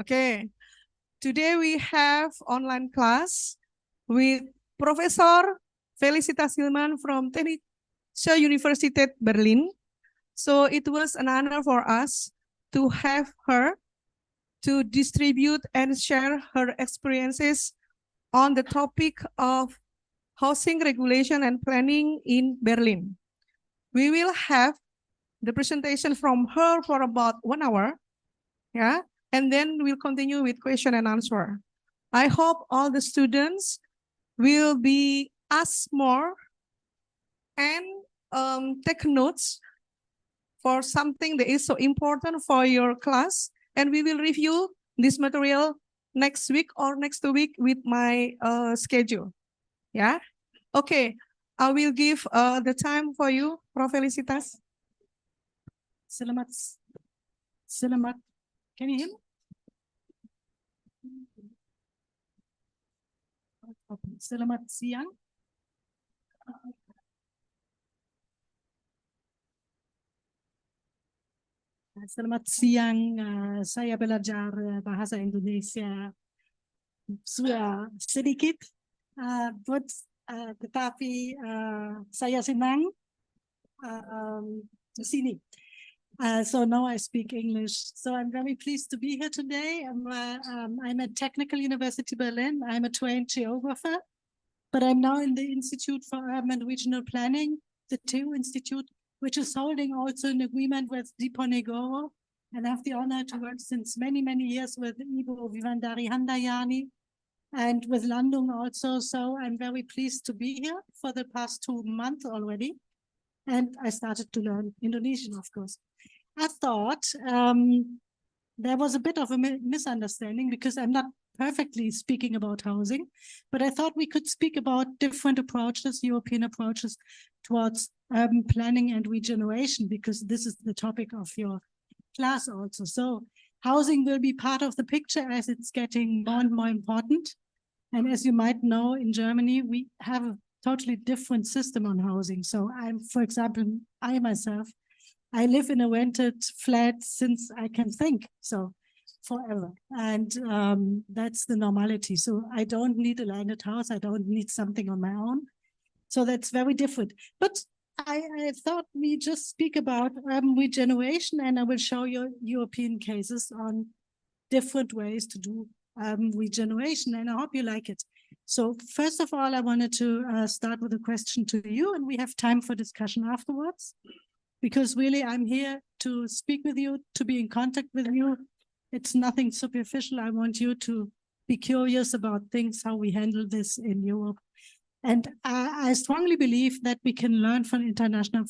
Okay, today we have online class with Professor Felicitas Hillman from Technische Universität Berlin. So it was an honor for us to have her to distribute and share her experiences on the topic of housing regulation and planning in Berlin. We will have the presentation from her for about 1 hour, yeah, and then we'll continue with question and answer. I hope all the students will be asked more and take notes for something that is so important for your class. And we will review this material next week or next week with my schedule. Yeah. Okay. I will give the time for you, Prof. Felicitas. Selamat. Can you hear me? Selamat siang. Selamat siang. Saya belajar bahasa Indonesia sudah sedikit, tetapi saya senang di sini. So now I speak English. So I'm very pleased to be here today. I'm at Technical University Berlin. I'm a trained geographer, but I'm now in the Institute for Urban and Regional Planning, the TU Institute, which is holding also an agreement with Diponegoro, and I have the honor to work since many, many years with Ibu Vivandari Handayani and with Landung also. So I'm very pleased to be here for the past 2 months already. And I started to learn Indonesian, of course. I thought there was a bit of a misunderstanding because I'm not perfectly speaking about housing, but I thought we could speak about different approaches, European approaches towards urban planning and regeneration, because this is the topic of your class also. So housing will be part of the picture as it's getting more and more important. And as you might know, in Germany, we have a totally different system on housing. So for example, I myself, I live in a rented flat since I can think, so forever. And that's the normality. So I don't need a landed house. I don't need something on my own. So that's very different. But I thought we just speak about urban regeneration, and I will show you European cases on different ways to do regeneration, and I hope you like it. So first of all, I wanted to start with a question to you, and we have time for discussion afterwards, because really I'm here to speak with you, to be in contact with you. It's nothing superficial. I want you to be curious about things, how we handle this in Europe. And I strongly believe that we can learn from international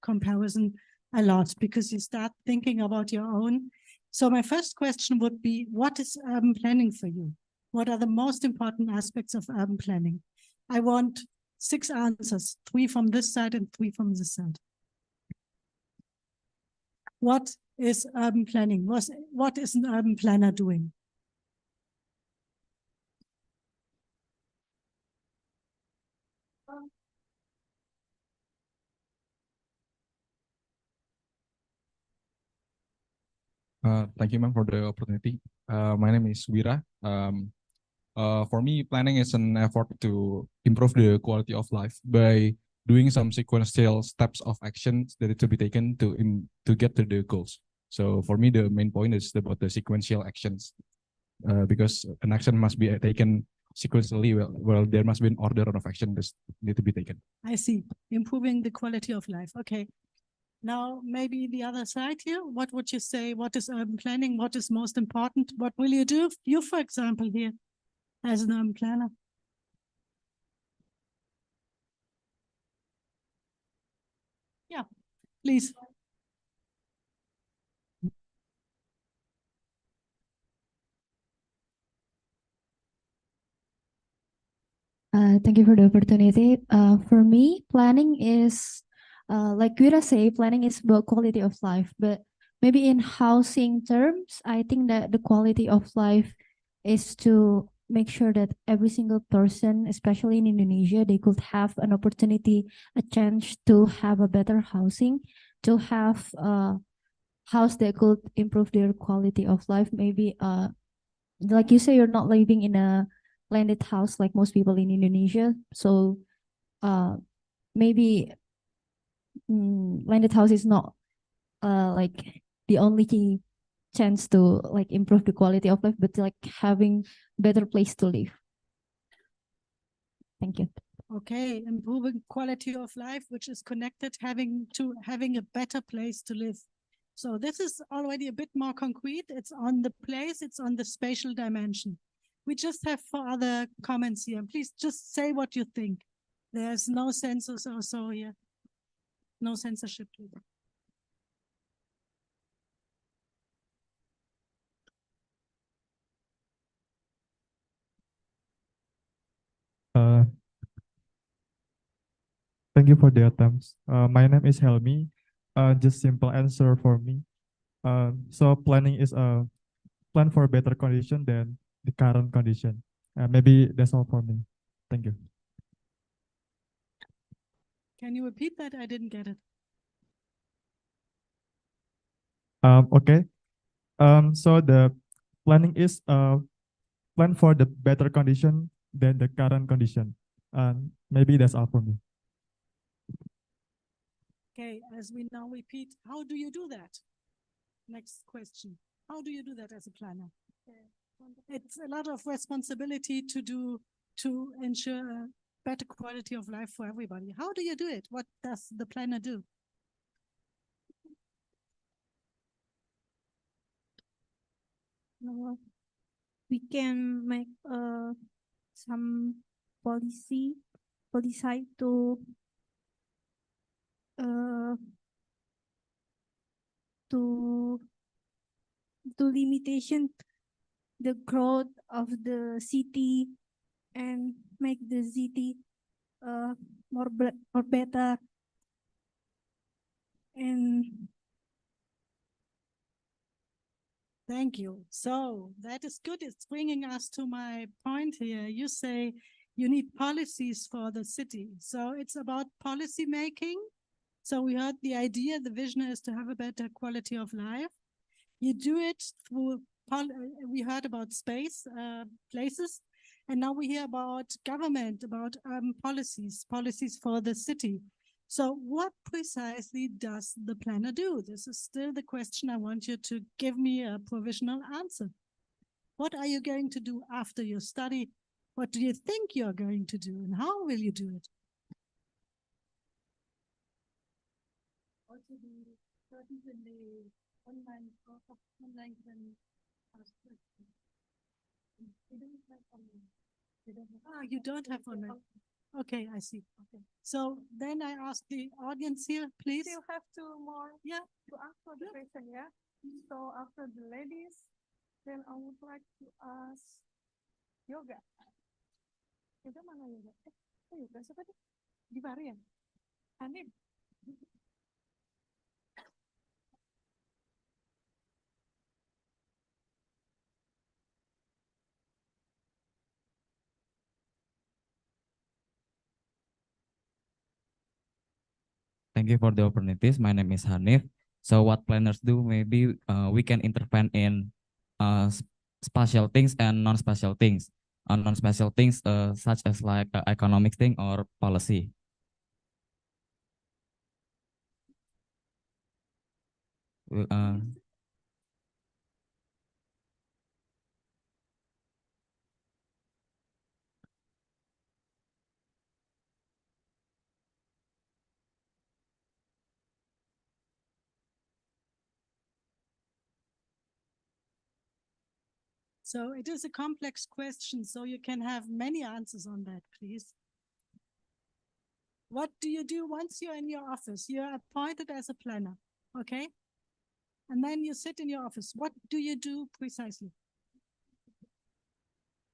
comparison a lot, because you start thinking about your own. So my first question would be, what is urban planning for you? What are the most important aspects of urban planning? I want 6 answers, 3 from this side and 3 from this side. What is urban planning? What is an urban planner doing? Thank you, ma'am, for the opportunity. My name is Wira. For me, planning is an effort to improve the quality of life by doing some sequential steps of actions that need to be taken to get to the goals. So for me, the main point is about the sequential actions, because an action must be taken sequentially. Well, there must be an order of action that need to be taken. I see. Improving the quality of life. Okay. Now, maybe the other side here, what would you say? What is urban planning? What is most important? What will you do? You, for example, here as an urban planner. Yeah, please. Thank you for the opportunity. For me, planning is, like Wira say, planning is about quality of life. But maybe in housing terms, I think that the quality of life is to make sure that every single person, especially in Indonesia, they could have an opportunity, a chance to have a better housing, to have house that could improve their quality of life. Maybe like you say, you're not living in a landed house like most people in Indonesia. So maybe landed house is not like the only chance to like improve the quality of life, but like having better place to live. Thank you. Okay, improving quality of life, which is connected having a better place to live. So this is already a bit more concrete. It's on the place, it's on the spatial dimension. We just have 4 other comments here. Please just say what you think. There's no census or so here. No censorship. Thank you for the attempts. My name is Helmi. Just simple answer for me. So planning is a plan for better condition than the current condition. Maybe that's all for me. Thank you. Can you repeat that? I didn't get it. Okay. So the planning is plan for the better condition than the current condition. Maybe that's all for me. Okay, as we now repeat, how do you do that? Next question. How do you do that as a planner? It's a lot of responsibility to ensure a better quality of life for everybody. How do you do it? What does the planner do? We can make some policy uh, to limitation the growth of the city and make the city more better, and Thank you. So that is good. It's bringing us to my point here. You say you need policies for the city. So it's about policy making. So we heard the idea, the vision is to have a better quality of life. You do it through, we heard about space, places, and now we hear about government, about policies for the city. So what precisely does the planner do? This is still the question. I want you to give me a provisional answer. What are you going to do after your study? What do you think you're going to do, and how will you do it? Also the studies in the online you don't have online. Okay, I see. Okay. So then I ask the audience here, please. You have to more to answer the question, yeah? So after the ladies, then I would like to ask yoga. Yoga mana yoga? Yoga siapa tuh? Di Varian. Hanif. Thank you for the opportunities. My name is Hanif. So what planners do, maybe we can intervene in spatial things and non-spatial things. Non-spatial things such as like economic thing or policy. So it is a complex question, so you can have many answers on that, please. What do you do once you're in your office? You're appointed as a planner, okay? And then you sit in your office. What do you do precisely?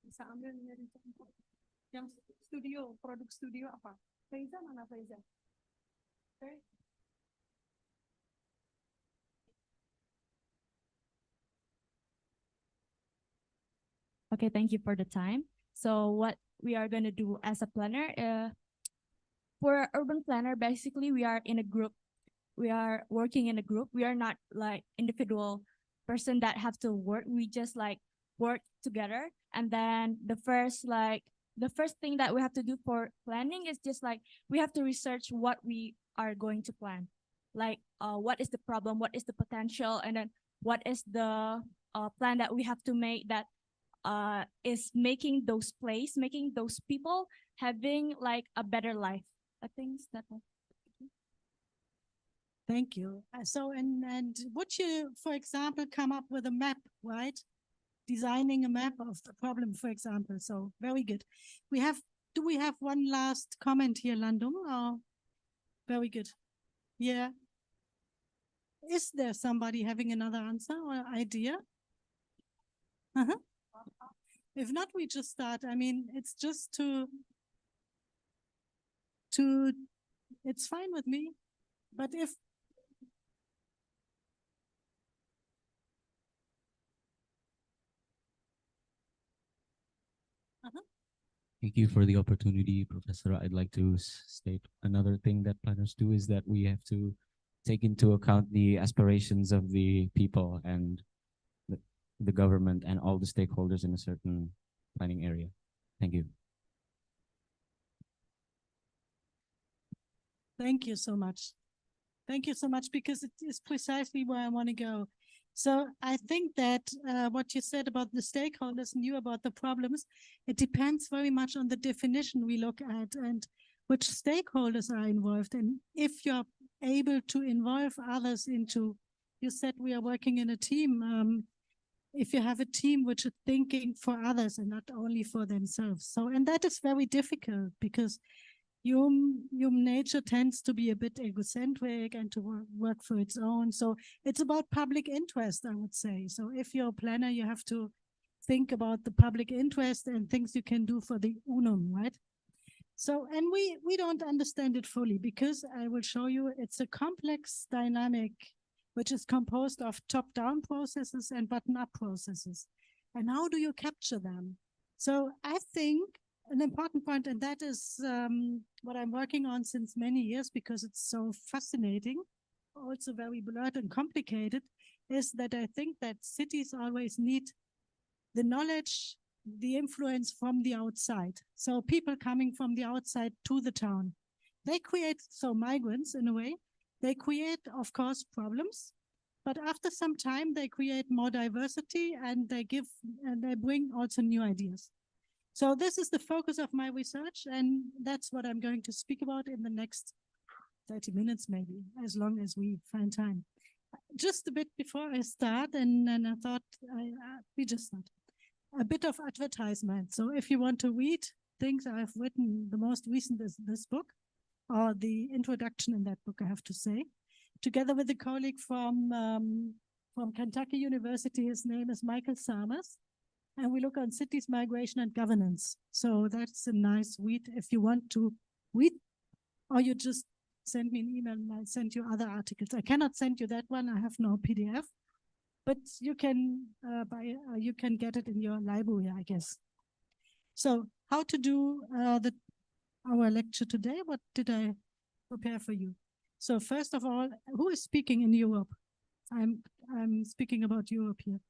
Bisa ambil yang studio, produk studio apa? Faiza mana Faiza? Okay. Okay, thank you for the time. So what we are going to do as a planner, for urban planner, basically we are in a group we are working in a group. We are not like individual person that have to work. We just like work together. And then the first thing that we have to do for planning is just like we have to research what we are going to plan. Like what is the problem, what is the potential, and then what is the plan that we have to make that is making those people having like a better life. I think that. Thank you. So, and would you, for example, come up with a map, right? Designing a map of the problem, for example. So, very good. Do we have one last comment here, Landung? Oh, very good. Yeah. Is there somebody having another answer or idea? If not, we just start. I mean, it's just it's fine with me. But if Thank you for the opportunity, Professor. I'd like to state another thing that planners do is that we have to take into account the aspirations of the people and the government and all the stakeholders in a certain planning area. Thank you. Thank you so much. Thank you so much, because it is precisely where I want to go. So I think that what you said about the stakeholders and you about the problems, it depends very much on the definition we look at and which stakeholders are involved. And if you're able to involve others into, you said we are working in a team, if you have a team which is thinking for others and not only for themselves. So, and that is very difficult because human nature tends to be a bit egocentric and to work for its own. So it's about public interest, I would say. So if you're a planner, you have to think about the public interest and things you can do for the unum, right? So, and we don't understand it fully because I will show you it's a complex dynamic which is composed of top-down processes and bottom-up processes. And how do you capture them? So I think an important point, and that is what I'm working on since many years because it's so fascinating, also very blurred and complicated, is that I think that cities always need the knowledge, the influence from the outside. So people coming from the outside to the town. They create, so migrants in a way, they create, of course, problems, but after some time they create more diversity and they bring also new ideas. So this is the focus of my research, and that's what I'm going to speak about in the next 30 minutes, maybe, as long as we find time. Just a bit before I start, and then I thought we just start. A bit of advertisement. So if you want to read things I've written, the most recent is this book, or the introduction in that book, I have to say, together with a colleague from Kentucky University. His name is Michael Summers. And we look on cities, migration, and governance. So that's a nice read if you want to read, or you just send me an email and I'll send you other articles. I cannot send you that one. I have no PDF, but you can you can get it in your library, I guess. So how to do our lecture today? What did I prepare for you? So first of all, who is speaking in Europe? I'm speaking about Europe here.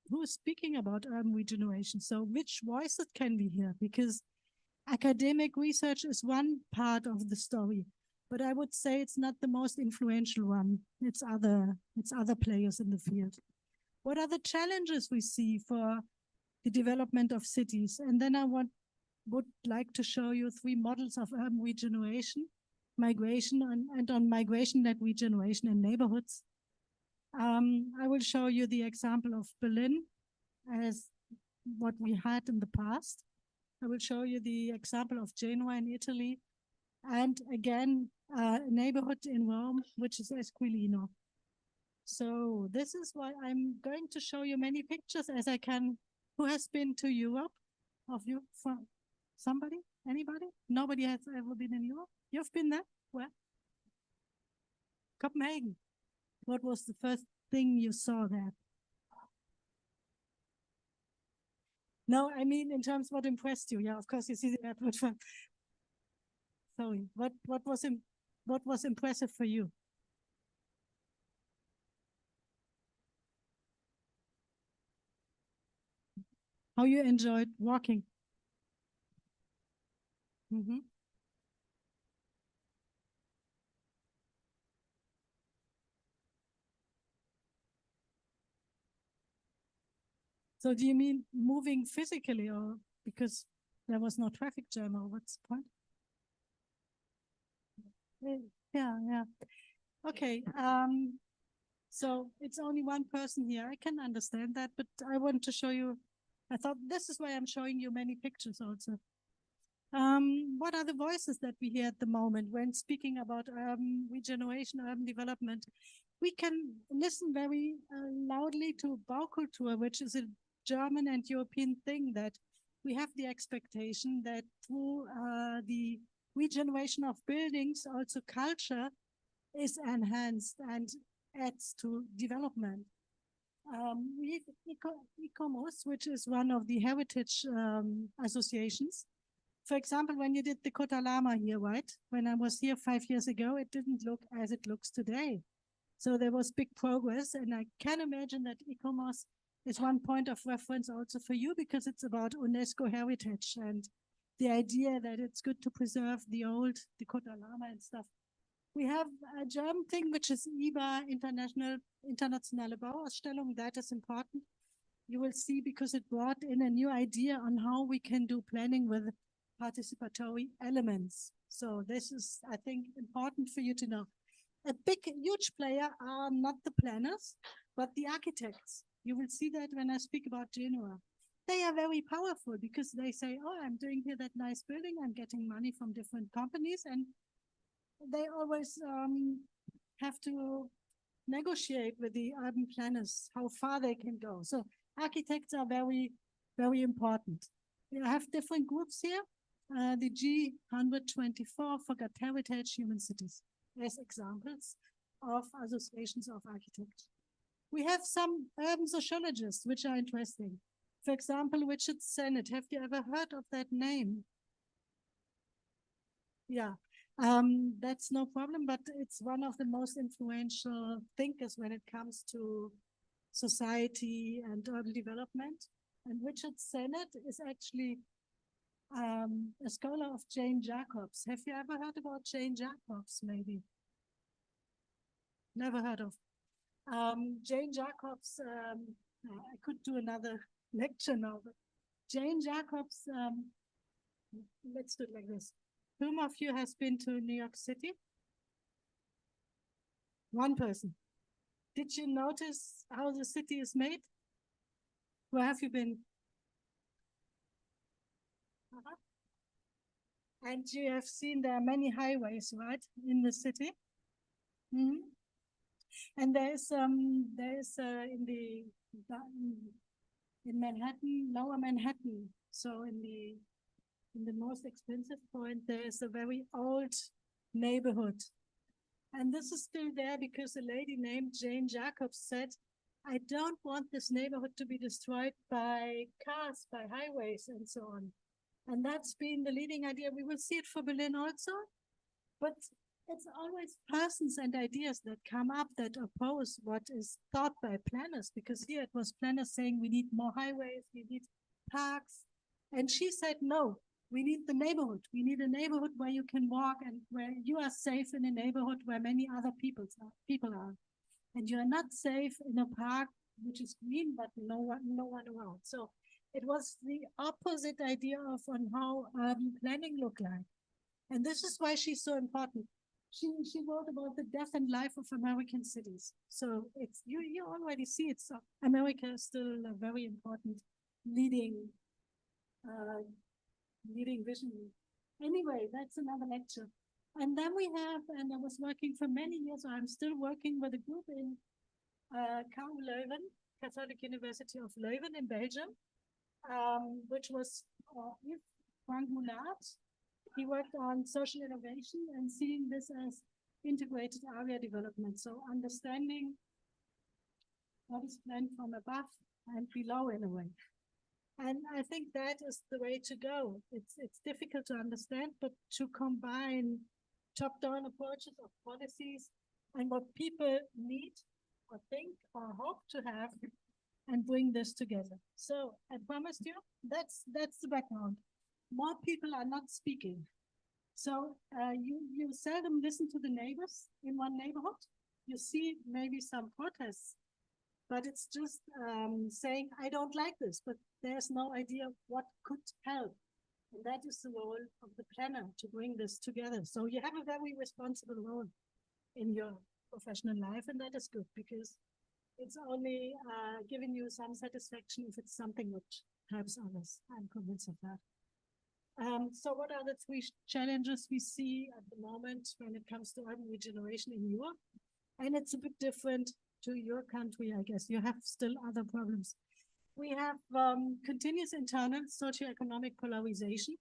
Who is speaking about urban regeneration? So which voices can we hear? Because academic research is one part of the story, but I would say it's not the most influential one. It's other players in the field. What are the challenges we see for the development of cities? And then I would like to show you 3 models of urban regeneration, migration, and on migration-led regeneration in neighborhoods. I will show you the example of Berlin as what we had in the past. I will show you the example of Genoa in Italy, and again, a neighborhood in Rome, which is Esquilino. So this is why I'm going to show you many pictures as I can. Who has been to Europe? Of you? From somebody? Anybody? Nobody has ever been in Europe? You've been there? Where? Copenhagen. What was the first thing you saw there? No, I mean in terms of what impressed you. Yeah, of course you see the airport. Sorry, what was impressive for you? how you enjoyed walking. Mhm. So do you mean moving physically, or because there was no traffic jam, or what's the point? Yeah, yeah. Okay. So it's only one person here. I can understand that, but I want to show you. I thought this is why I'm showing you many pictures also. What are the voices that we hear at the moment when speaking about regeneration, urban development? We can listen very loudly to Baukultur, which is a German and European thing, that we have the expectation that through the regeneration of buildings, also culture is enhanced and adds to development. We have ICOMOS, which is one of the heritage associations. For example, when you did the Kota Lama here, right? When I was here 5 years ago, it didn't look as it looks today. So there was big progress, and I can imagine that ICOMOS is one point of reference also for you, because it's about UNESCO heritage and the idea that it's good to preserve the old, the Kota Lama and stuff. We have a German thing, which is IBA, Internationale Bauausstellung. That is important. You will see, because it brought in a new idea on how we can do planning with participatory elements. So this is, I think, important for you to know. A big, huge player are not the planners, but the architects. You will see that when I speak about Genoa. They are very powerful, because they say, oh, I'm doing here that nice building, I'm getting money from different companies, and they always have to negotiate with the urban planners how far they can go. So architects are very, very important. We have different groups here. The G124 forgot heritage, human cities, as examples of associations of architects. We have some urban sociologists, which are interesting. For example, Richard Sennett. Have you ever heard of that name? Yeah, that's no problem, but it's one of the most influential thinkers when it comes to society and urban development. And Richard Sennett is actually a scholar of Jane Jacobs. Have you ever heard about Jane Jacobs, maybe? Never heard of. Jane Jacobs, I could do another lecture now, but Jane Jacobs, let's do it like this. Whom of you has been to New York City? One person. Did you notice how the city is made? Where have you been? And you have seen there are many highways, right, in the city. And there's in Manhattan, Lower Manhattan. So in the most expensive point, there's a very old neighborhood. And this is still there because a lady named Jane Jacobs said, I don't want this neighborhood to be destroyed by cars, by highways, and so on. And that's been the leading idea. We will see it for Berlin also, but it's always persons and ideas that come up that oppose what is thought by planners, because here it was planners saying we need more highways, we need parks. And she said, no, we need the neighborhood. We need a neighborhood where you can walk and where you are safe in a neighborhood where many other people are. And you are not safe in a park which is green, but no one around. So it was the opposite idea of on how urban planning looked like. And this is why she's so important. She wrote about the death and life of American cities. So it's you already see it's America is still a very important leading vision. Anyway, that's another lecture. And then we have, and I was working for many years, or I'm still working with a group in KU Leuven, Catholic University of Leuven in Belgium, which was with Frank Moulard. He worked on social innovation and seeing this as integrated area development. So understanding what is planned from above and below in a way. And I think that is the way to go. It's difficult to understand, but to combine top-down approaches of policies and what people need or think or hope to have and bring this together. So I promised you, that's the background. More people are not speaking. So you seldom listen to the neighbors in one neighborhood. You see maybe some protests, but it's just saying, I don't like this, but there's no idea what could help. And that is the role of the planner to bring this together. So you have a very responsible role in your professional life, and that is good because it's only giving you some satisfaction if it's something which helps others. I'm convinced of that. So what are the three challenges we see at the moment when it comes to urban regeneration in Europe? And it's a bit different to your country, I guess. You have still other problems. We have continuous internal socioeconomic polarization.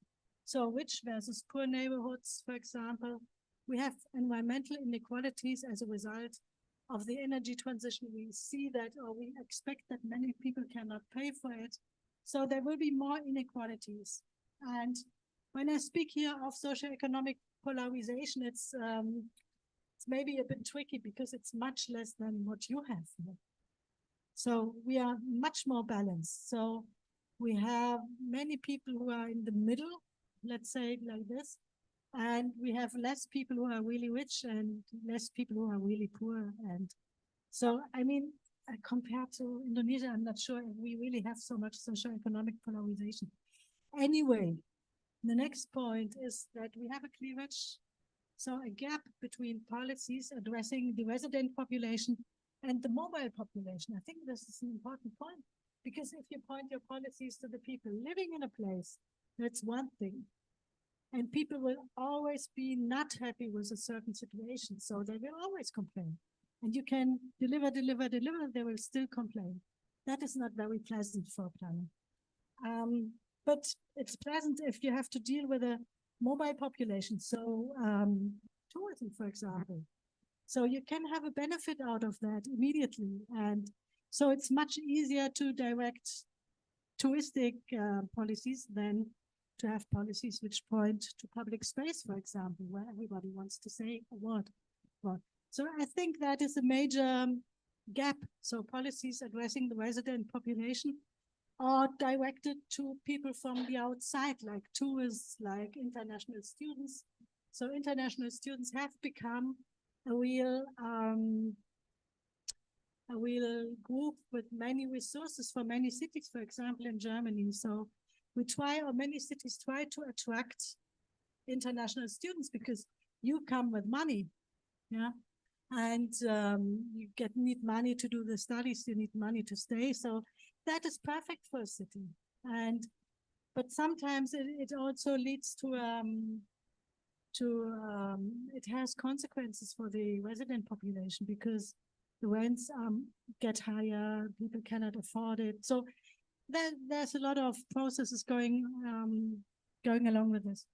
So rich versus poor neighborhoods, for example. We have environmental inequalities as a result of the energy transition. We see that, or we expect that many people cannot pay for it. So there will be more inequalities. And when I speak here of socioeconomic polarization, it's maybe a bit tricky because it's much less than what you have here. So we are much more balanced. So we have many people who are in the middle, let's say it like this, and we have less people who are really rich and less people who are really poor. And so, I mean, compared to Indonesia, I'm not sure if we really have so much socioeconomic polarization. Anyway, the next point is that we have a cleavage, so a gap between policies addressing the resident population and the mobile population. I think this is an important point, because if you point your policies to the people living in a place, that's one thing. And people will always be not happy with a certain situation, so they will always complain. And you can deliver, they will still complain. That is not very pleasant for planning. But it's pleasant if you have to deal with a mobile population. So tourism, for example. So you can have a benefit out of that immediately. And so it's much easier to direct touristic policies than to have policies which point to public space, for example, where everybody wants to say a word. So I think that is a major gap. So policies addressing the resident population are directed to people from the outside, like tourists, like international students. So international students have become a real group with many resources for many cities, for example, in Germany. So we try, or many cities try to attract international students because you come with money, yeah? And you need money to do the studies, you need money to stay. So that is perfect for a city. But sometimes it also leads to it has consequences for the resident population because the rents get higher, people cannot afford it. So there's a lot of processes going along with this.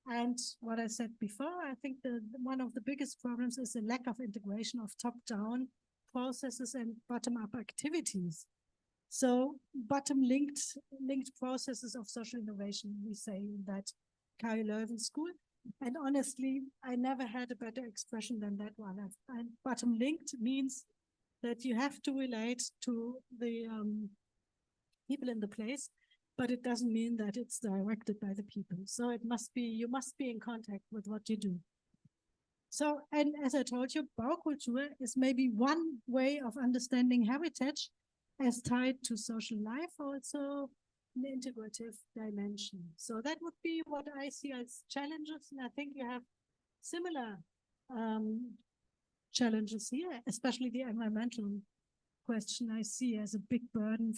And what I said before, I think one of the biggest problems is the lack of integration of top-down processes and bottom-up activities. So bottom-linked processes of social innovation, we say in that Kari Leuven school. And honestly, I never had a better expression than that one. And bottom-linked means that you have to relate to the people in the place, but it doesn't mean that it's directed by the people. So you must be in contact with what you do. So, and as I told you, Baukultur is maybe one way of understanding heritage as tied to social life, also an integrative dimension. So that would be what I see as challenges. And I think you have similar challenges here, especially the environmental question I see as a big burden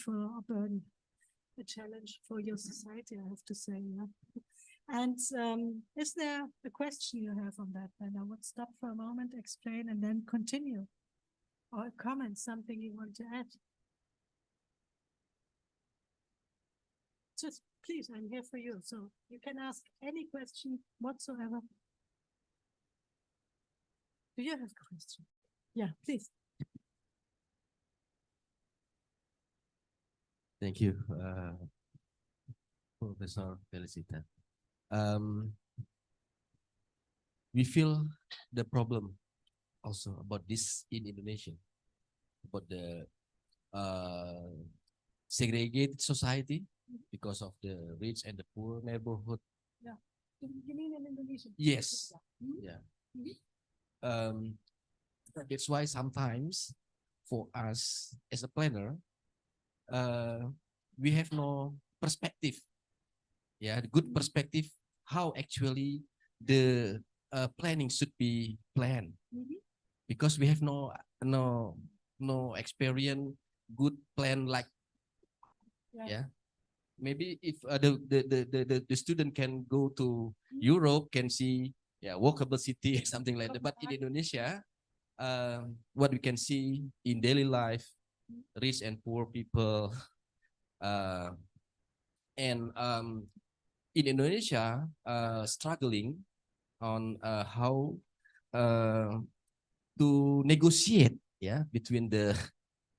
a challenge for your society, I have to say. Yeah. And is there a question you have on that? Then I would stop for a moment, explain, and then continue. Or a comment, something you want to add. Just please, I'm here for you. So you can ask any question whatsoever. Do you have a question? Yeah, please. Thank you, Professor Felicitas. We feel the problem also about this in Indonesia, about the segregated society because of the rich and the poor neighborhood. You mean in Indonesia? Yes. Yeah. Yeah. That's why sometimes for us as a planner, we have no perspective. Yeah, the good perspective how actually the planning should be planned, because we have no experience good plan like. Yeah, maybe if the student can go to Europe, can see walkable city something like that, but in Indonesia, what we can see in daily life, rich and poor people, and in Indonesia, struggling on how to negotiate between the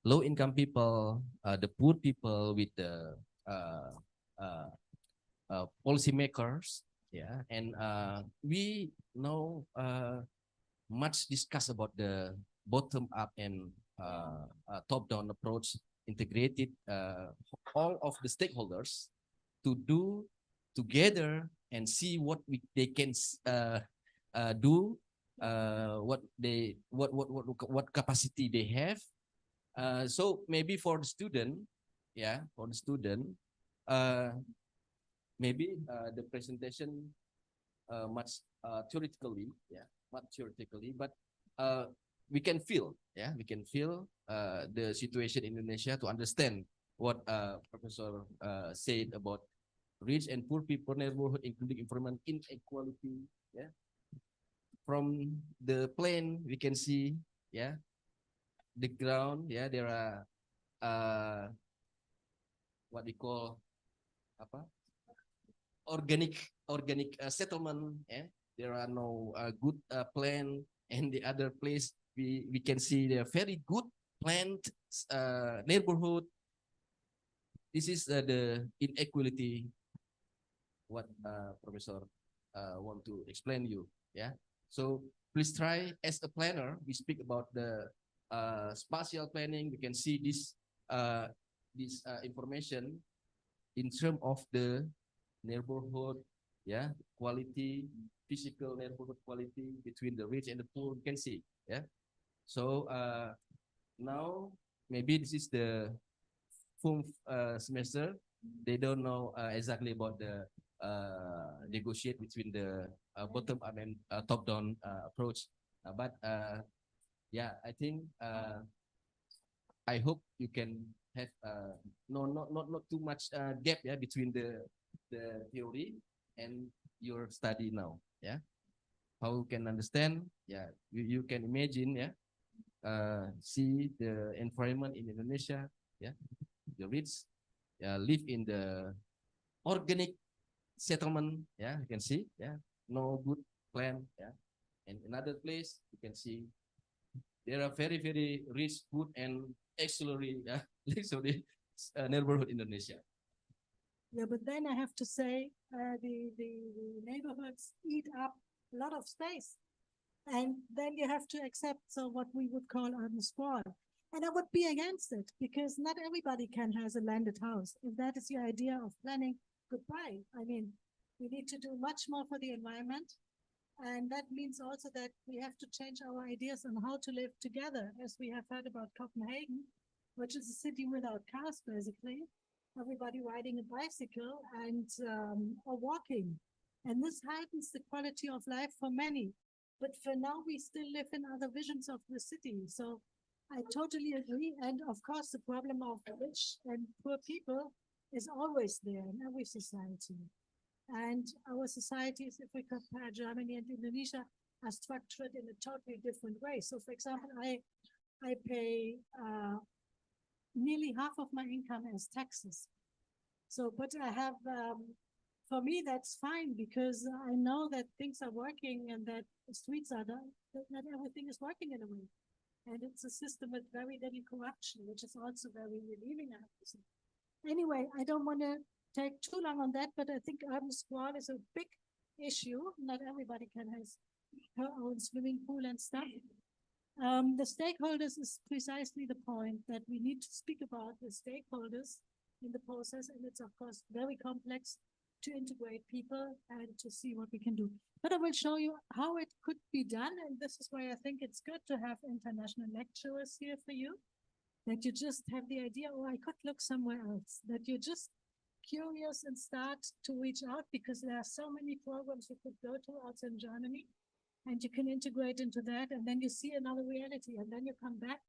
low income people, the poor people with the policymakers. And we know much discuss about the bottom up and top down approach, integrated all of the stakeholders to do together and see what they can do, what capacity they have. So maybe for the student, maybe the presentation much theoretically, but we can feel the situation in Indonesia to understand what Professor said about rich and poor people neighborhood, including environment inequality. From the plane we can see the ground. There are what we call organic settlement. There are no good plan, and the other place we can see the very good planned neighborhood. This is the inequality what Professor want to explain you. So please try as a planner. We speak about the spatial planning. We can see this information in terms of the neighborhood, quality, physical neighborhood quality between the rich and the poor. You can see, So now maybe this is the full semester. They don't know exactly about the negotiate between the bottom up and top down approach, but I think I hope you can have not too much gap between the theory and your study now. How you can understand? You can imagine. See the environment in Indonesia. The rich live in the organic settlement. You can see. No good plan. And another place you can see there are very rich, good and luxury neighborhood in Indonesia. Yeah, but then I have to say the neighborhoods eat up a lot of space, and then you have to accept what we would call urban sprawl. And I would be against it because not everybody can have a landed house. If that is your idea of planning, goodbye. I mean, we need to do much more for the environment. And that means also that we have to change our ideas on how to live together, as we have heard about Copenhagen, which is a city without cars, basically. Everybody riding a bicycle and or walking. And this heightens the quality of life for many. But for now, we still live in other visions of the city. So I totally agree. And of course, the problem of rich and poor people is always there in every society. And our societies, if we compare Germany and Indonesia, are structured in a totally different way. So, for example, I pay nearly half of my income as taxes. So, but I have, for me, that's fine because I know that things are working and that the streets are done, that everything is working in a way. And it's a system with very little corruption, which is also very relieving, I have to say. Anyway, I don't want to take too long on that, but I think urban sprawl is a big issue. Not everybody can have her own swimming pool and stuff. The stakeholders is precisely the point that we need to speak about the stakeholders in the process, and it's of course very complex to integrate people and to see what we can do. But I will show you how it could be done, and this is why I think it's good to have international lecturers here for you, that you just have the idea, oh, I could look somewhere else, that you're just curious and start to reach out, because there are so many programs you could go to also in Germany, and you can integrate into that, and then you see another reality, and then you come back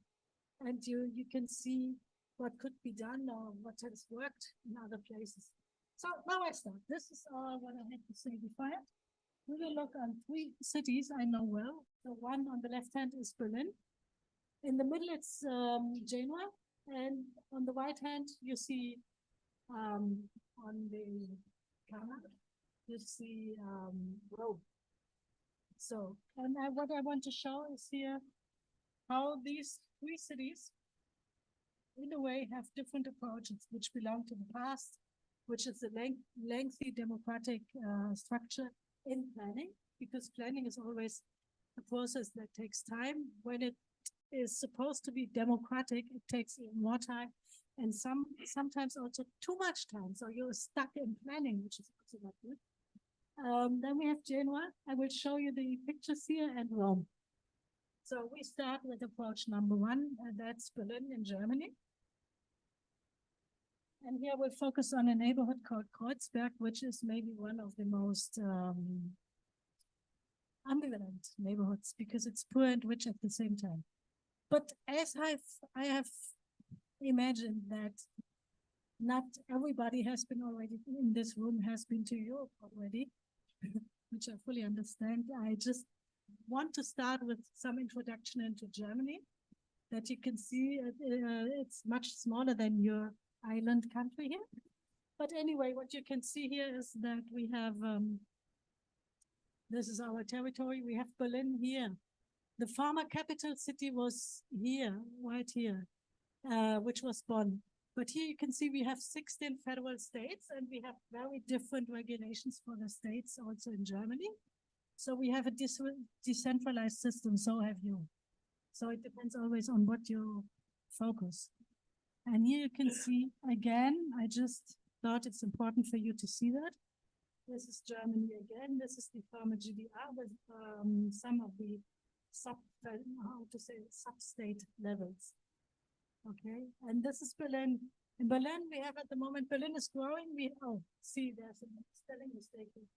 and you can see what could be done or what has worked in other places. So now I start. This is all what I had to say before. We will look on 3 cities I know well. The one on the left hand is Berlin. In the middle, it's Genoa, and on the right hand, you see on the camera, you see Rome. So, and what I want to show is here how these 3 cities, in a way, have different approaches which belong to the past, which is a lengthy democratic structure in planning, because planning is always a process that takes time. When it is supposed to be democratic, it takes even more time, and sometimes also too much time. So you're stuck in planning, which is also not good. Then we have Genoa. I will show you the pictures here, and Rome. So we start with approach number 1, and that's Berlin in Germany. And here we'll focus on a neighborhood called Kreuzberg, which is maybe one of the most ambivalent neighborhoods, because it's poor and rich at the same time. But as I have imagined that not everybody has been already in this room, has been to Europe already, which I fully understand. I just want to start with some introduction into Germany, that you can see it's much smaller than your island country here. But anyway, what you can see here is that we have, this is our territory. We have Berlin here. The former capital city was here, right here, which was Bonn. But here you can see we have 16 federal states, and we have very different regulations for the states also in Germany. So we have a decentralized system, so have you. So it depends always on what you focus. And here you can see, again, I just thought it's important for you to see that. This is Germany again. This is the former GDR with some of the sub-state levels. Okay, and this is Berlin. In Berlin, we have at the moment, Berlin is growing. See, there's a spelling mistake here.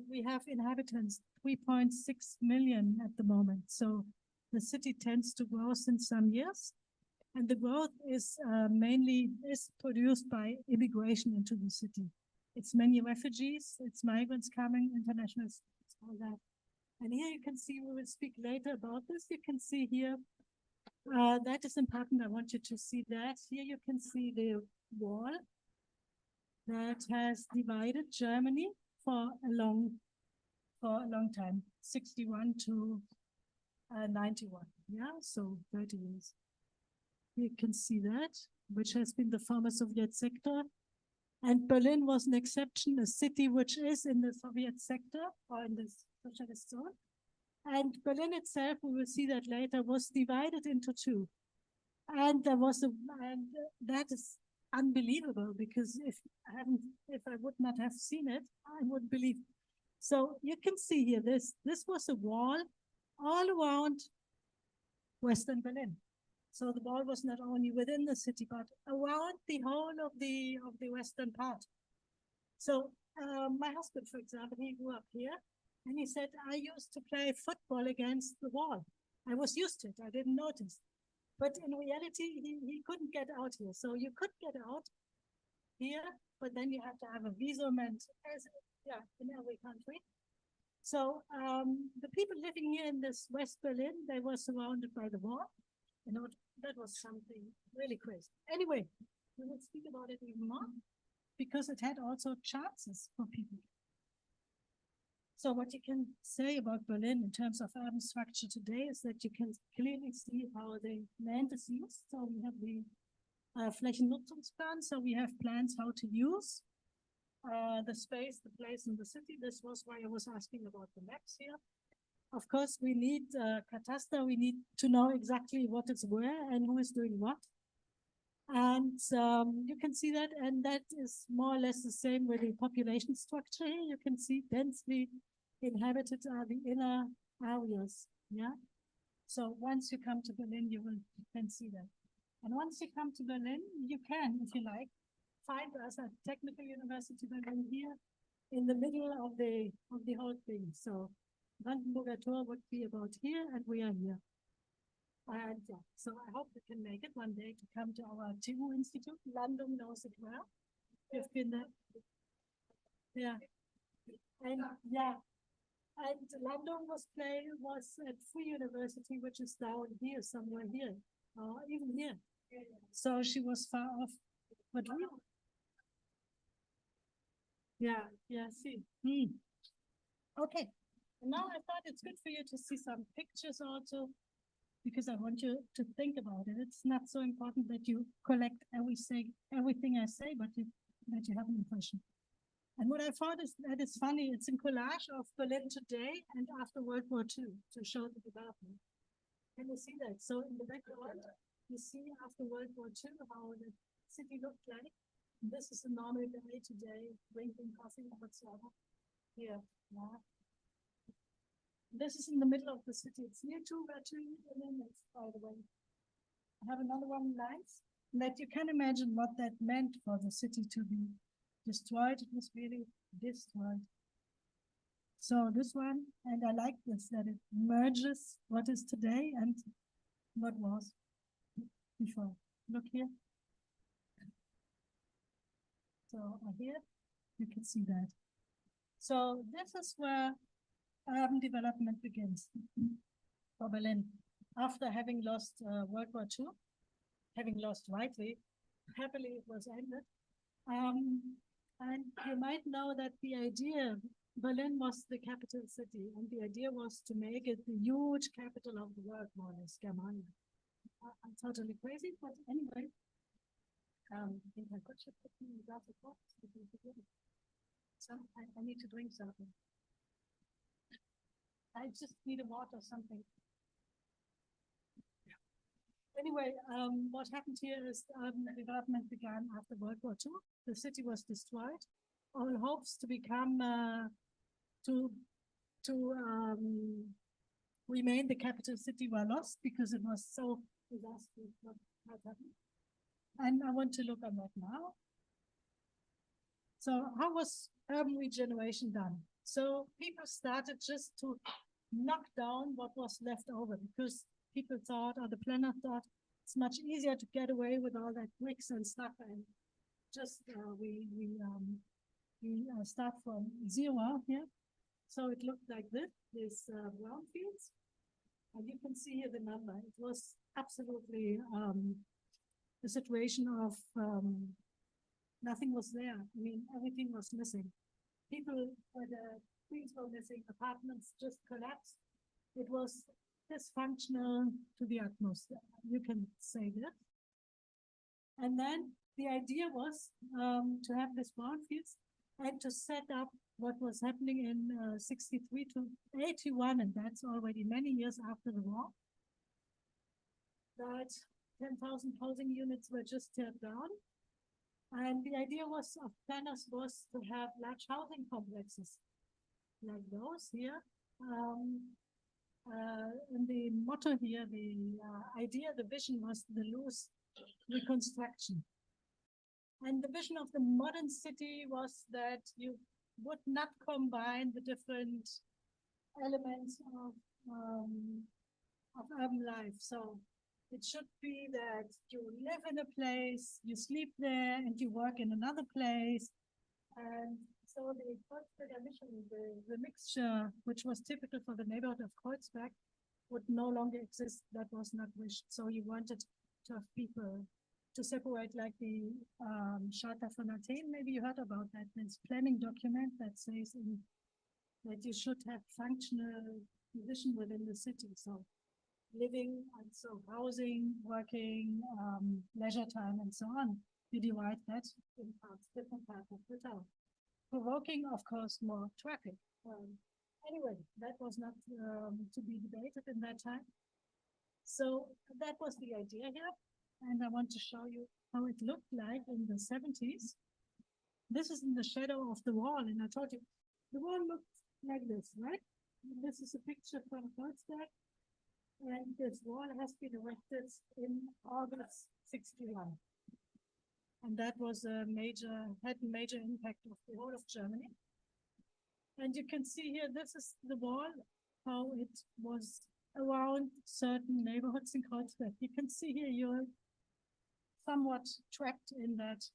We have inhabitants, 3.6 million at the moment. So the city tends to grow since some years. And the growth is mainly produced by immigration into the city. It's many refugees, it's migrants coming, international students, all that. And here you can see, we will speak later about this. You can see here, that is important. I want you to see that. Here you can see the wall that has divided Germany for a long time, 61 to 91. Yeah, so 30 years. You can see that, which has been the former Soviet sector. And Berlin was an exception, a city which is in the Soviet sector or in the socialist zone. And Berlin itself, we will see that later, was divided into 2. And there was and that is unbelievable, because if I would not have seen it, I wouldn't believe. So you can see here, this was a wall all around Western Berlin. So the wall was not only within the city, but around the whole of the western part. So my husband, for example, he grew up here, and he said, I used to play football against the wall. I was used to it. I didn't notice. But in reality, he couldn't get out here. So you could get out here, but then you have to have a visum, and in every country. So the people living here in this West Berlin, they were surrounded by the wall. You know, that was something really crazy. Anyway, we will speak about it even more, because it had also chances for people. So what you can say about Berlin in terms of urban structure today is that you can clearly see how the land is used. So we have the Flächennutzungsplan. So we have plans how to use the space, the place in the city. This was why I was asking about the maps here. Of course, we need Kataster. We need to know exactly what is where and who is doing what. And you can see that, and that is more or less the same with the population structure here. You can see densely inhabited are the inner areas, yeah? So once you come to Berlin, you can see that. And once you come to Berlin, you can, if you like, find us at Technical University Berlin here in the middle of the whole thing. So Brandenburger Tor would be about here, and we are here. And yeah, so I hope we can make it one day to come to our TU Institute. Landung knows it well. We've been there. Yeah. And yeah. And Landung was at Free University, which is down here, somewhere here, or even here. So she was far off. But we, yeah, see. Okay. Now I thought it's good for you to see some pictures also, because I want you to think about it. It's not so important that you collect everything I say, but that you have an impression. And what I thought is that it's funny, it's a collage of Berlin today and after World War II to show the development. Can you see that? So in the background, you see after World War II how the city looked like. This is a normal day today, drinking coffee or whatsoever. Here, yeah. This is in the middle of the city. It's near to where Berlin is, by the way. I have another one nice that you can imagine what that meant for the city to be destroyed. It was really destroyed. So this one, and I like this, that it merges what is today and what was before. Look here. So here, you can see that. So this is where urban development begins for Berlin. After having lost World War II, having lost rightly, happily it was ended. And you might know that the idea, Berlin was the capital city, and the idea was to make it the huge capital of the world, more or less, Germania. I'm totally crazy, but anyway, I think I could put me in a glass of water. So I need to drink something. I just need a water or something. Anyway, what happened here is development began after World War II. The city was destroyed. All hopes to become remain the capital city were lost because it was so disastrous what had happened. And I want to look on that now. So how was urban regeneration done? So people started just to knock down what was left over because people thought, or the planner thought, it's much easier to get away with all that bricks and stuff, and just we start from zero here. So it looked like this brown fields, and you can see here the number. It was absolutely the situation of nothing was there. I mean, everything was missing. People, the trees were missing, apartments just collapsed. It was dysfunctional to the utmost. You can say that. And then the idea was to have this brownfields and to set up what was happening in 63 to 81, and that's already many years after the war. That 10,000 housing units were just teared down. And the idea of planners was to have large housing complexes like those here. And the motto here, the idea, the vision was the loose reconstruction. And the vision of the modern city was that you would not combine the different elements of urban life. So it should be that you live in a place, you sleep there, and you work in another place. And so the mixture, which was typical for the neighborhood of Kreuzberg, would no longer exist. That was not wished. So you wanted to have people to separate, like the Charta von Athen. Maybe you heard about that. This planning document that says that you should have functional vision within the city. So living, and so housing, working, leisure time, and so on. You divide that in parts, different parts of the town. Provoking, of course, more traffic. Anyway, that was not to be debated in that time. So that was the idea here. And I want to show you how it looked like in the 70s. This is in the shadow of the wall. And I told you, the wall looked like this, right? This is a picture from Kreuzberg. And this wall has been erected in August 61. And that was a had a major impact of the whole of Germany. And you can see here, this is the wall, how it was around certain neighborhoods in Kreuzberg. You can see here you're somewhat trapped in that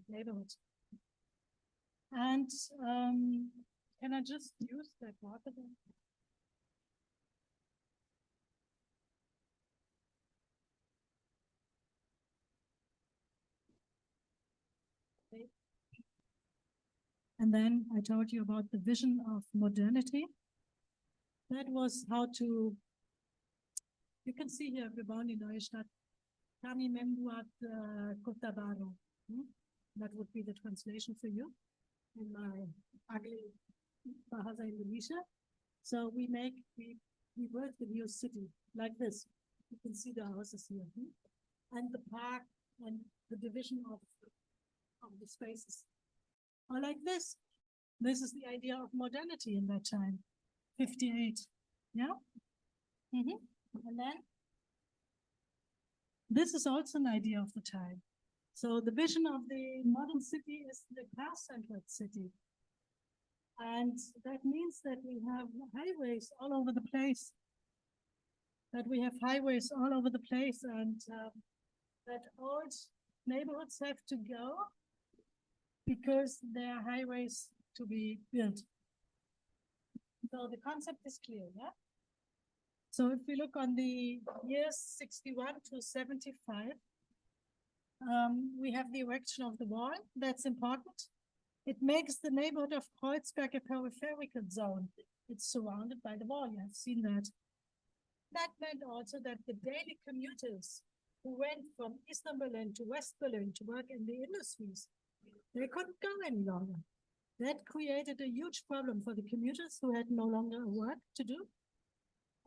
neighborhood. And can I just use that water then? Okay. And then I told you about the vision of modernity. That was how to, you can see here, wir bauen die neue Stadt. Kami membuat Kota baru. That would be the translation for you in my ugly Bahasa Indonesia. So we built the new city like this. You can see the houses here. And the park and the division of the spaces are like this. This is the idea of modernity in that time. 58. Yeah? And then this is also an idea of the time. So the vision of the modern city is the car-centered city. And that means that we have highways all over the place. And that old neighborhoods have to go because there are highways to be built. So the concept is clear, yeah? So if we look on the years 61 to 75, we have the erection of the wall. That's important. It makes the neighborhood of Kreuzberg a peripheral zone. It's surrounded by the wall. You have seen that. That meant also that the daily commuters who went from Eastern Berlin to West Berlin to work in the industries, they couldn't go any longer. That created a huge problem for the commuters who had no longer work to do.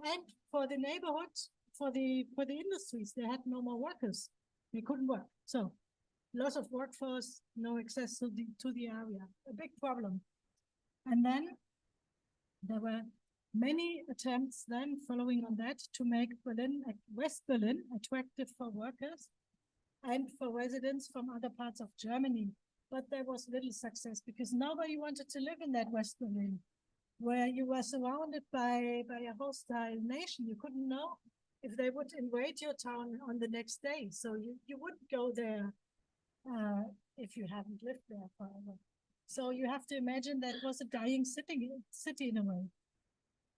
And for the neighborhood, for the industries, they had no more workers. They couldn't work. So loss of workforce, no access to the area, a big problem. And then there were many attempts then following on that to make West Berlin attractive for workers and for residents from other parts of Germany. But there was little success because nobody wanted to live in that West Berlin, where you were surrounded by a hostile nation. You couldn't know if they would invade your town on the next day. So you wouldn't go there if you haven't lived there forever. So you have to imagine that it was a dying city in a way.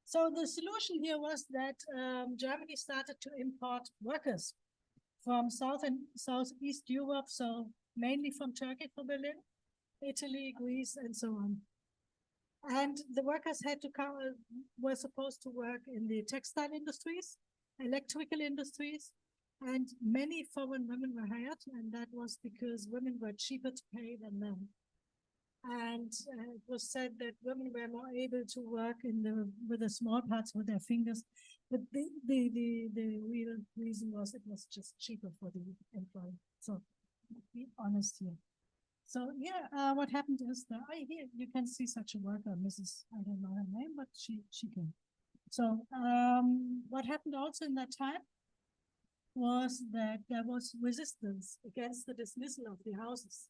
So the solution here was that Germany started to import workers from South and Southeast Europe, so mainly from Turkey for Berlin, Italy, Greece, and so on. And the workers were supposed to work in the textile industries, electrical industries, and many foreign women were hired, and that was because women were cheaper to pay than men. And it was said that women were more able to work with the small parts with their fingers, but the real reason was it was just cheaper for the employee. So be honest here. So yeah, what happened is that here you can see such a worker, Mrs. I don't know her name, but she came. So what happened also in that time was that there was resistance against the dismissal of the houses.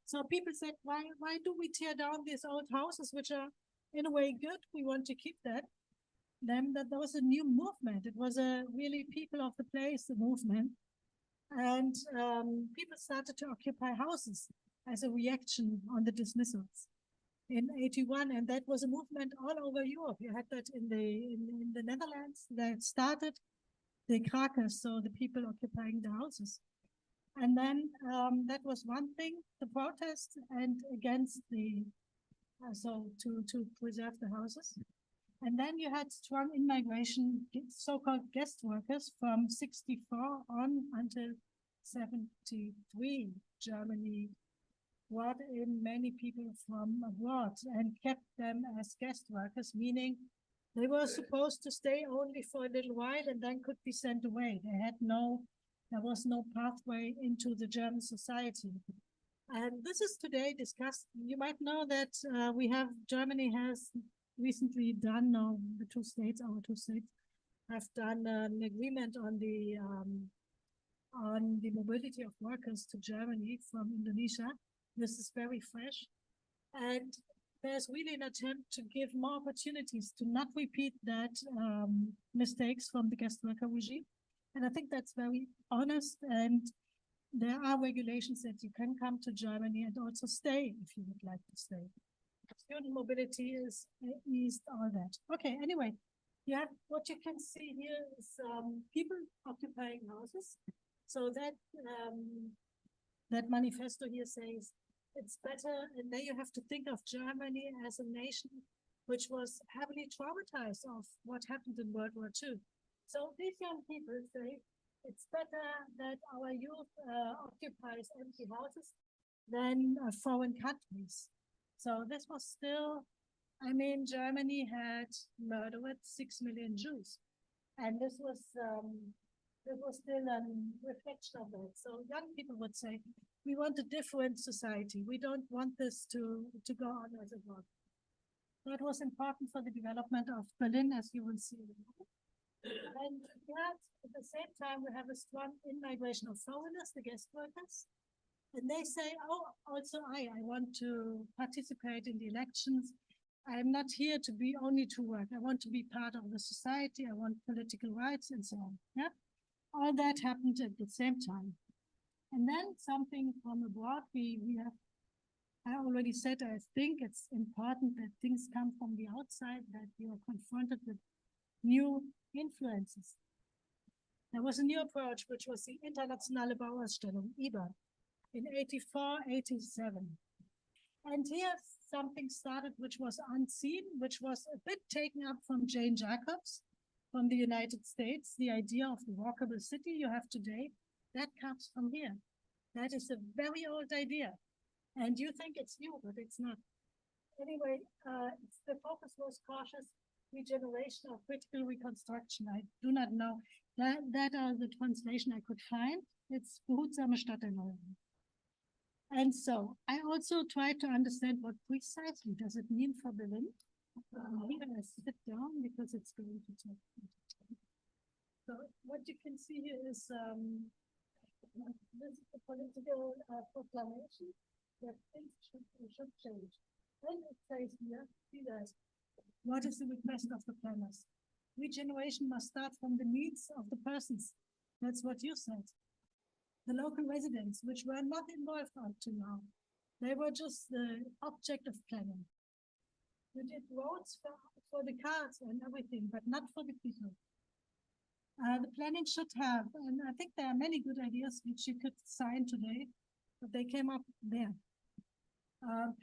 So people said, why do we tear down these old houses, which are in a way good? We want to keep that. Then there was a new movement. It was a really people of the place movement. And people started to occupy houses as a reaction on the dismissals in 81. And that was a movement all over Europe. You had that in the Netherlands that started the krakers, so the people occupying the houses. And then that was one thing, the protest and against so to preserve the houses. And then you had strong immigration, so-called guest workers from 64 on until 73. Germany brought in many people from abroad and kept them as guest workers, meaning they were supposed to stay only for a little while and then could be sent away. There was no pathway into the German society. And this is today discussed. You might know that Germany has recently done, our two states have done an agreement on the mobility of workers to Germany from Indonesia. This is very fresh. And there's really an attempt to give more opportunities to not repeat that mistakes from the guest worker regime. And I think that's very honest, and there are regulations that you can come to Germany and also stay if you would like to stay. Student mobility is eased, all that. Okay, anyway, what you can see here is people occupying houses. So that manifesto here says it's better, and then you have to think of Germany as a nation which was heavily traumatized of what happened in World War II. So these young people say it's better that our youth occupies empty houses than foreign countries. So this was still, Germany had murdered 6 million Jews, and this was still a reflection of that. So young people would say, we want a different society. We don't want this to go on as it was. That was important for the development of Berlin, as you will see. And yet, at the same time, we have a strong in-migration of foreigners, the guest workers. And they say, oh, also I want to participate in the elections. I'm not here to be only to work. I want to be part of the society. I want political rights and so on. Yeah, all that happened at the same time. And then something from abroad, I already said, I think it's important that things come from the outside, that you are confronted with new influences. There was a new approach, which was the Internationale Bauausstellung, IBA, in 84, 87. And here something started which was unseen, which was a bit taken up from Jane Jacobs from the United States. The idea of the walkable city you have today, that comes from here. That is a very old idea. And you think it's new, but it's not. Anyway, the focus was cautious regeneration or critical reconstruction. I do not know. That are the translation I could find. It's behutsame Stadterneuerung. And so I also tried to understand what precisely does it mean for Berlin. Here I sit down because it's going to take. So what you can see here is this is the political proclamation that things should change. And it says here, see that. What is the request of the planners? Regeneration must start from the needs of the persons. That's what you said. The local residents, which were not involved up to now, they were just the object of planning. We did roads for the cars and everything, but not for the people. The planning should have, and I think there are many good ideas which you could sign today, but they came up there.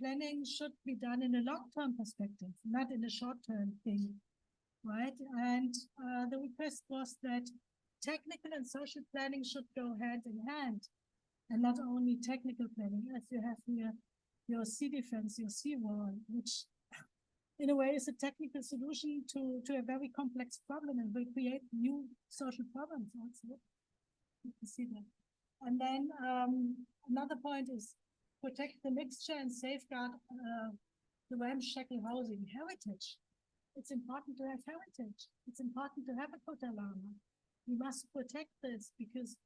Planning should be done in a long-term perspective, not in a short-term thing, right? And the request was that technical and social planning should go hand in hand, and not only technical planning, as you have here, your sea defense, your sea wall, which in a way is a technical solution to a very complex problem and will create new social problems also. You can see that. And then another point is protect the mixture and safeguard the ramshackle housing heritage. It's important to have heritage. It's important to have a Kota Lama. We must protect this because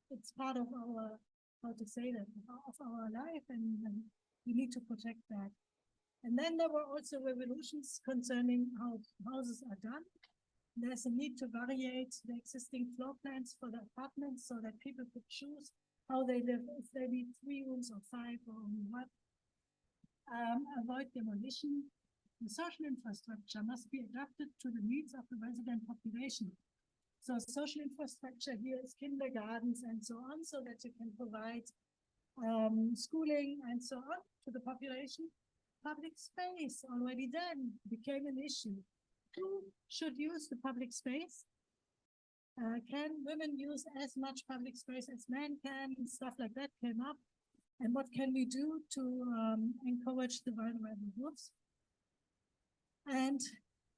it's part of our, how to say that, of our life, and we need to protect that. And then there were also revolutions concerning how houses are done. There's a need to variate the existing floor plans for the apartments so that people could choose how they live, if they need 3 rooms or 5 or only 1. Avoid demolition. The social infrastructure must be adapted to the needs of the resident population. So social infrastructure here is kindergartens and so on, so that you can provide schooling and so on to the population. Public space already then became an issue. Who should use the public space? Can women use as much public space as men can? Stuff like that came up. And what can we do to encourage the vulnerable groups? And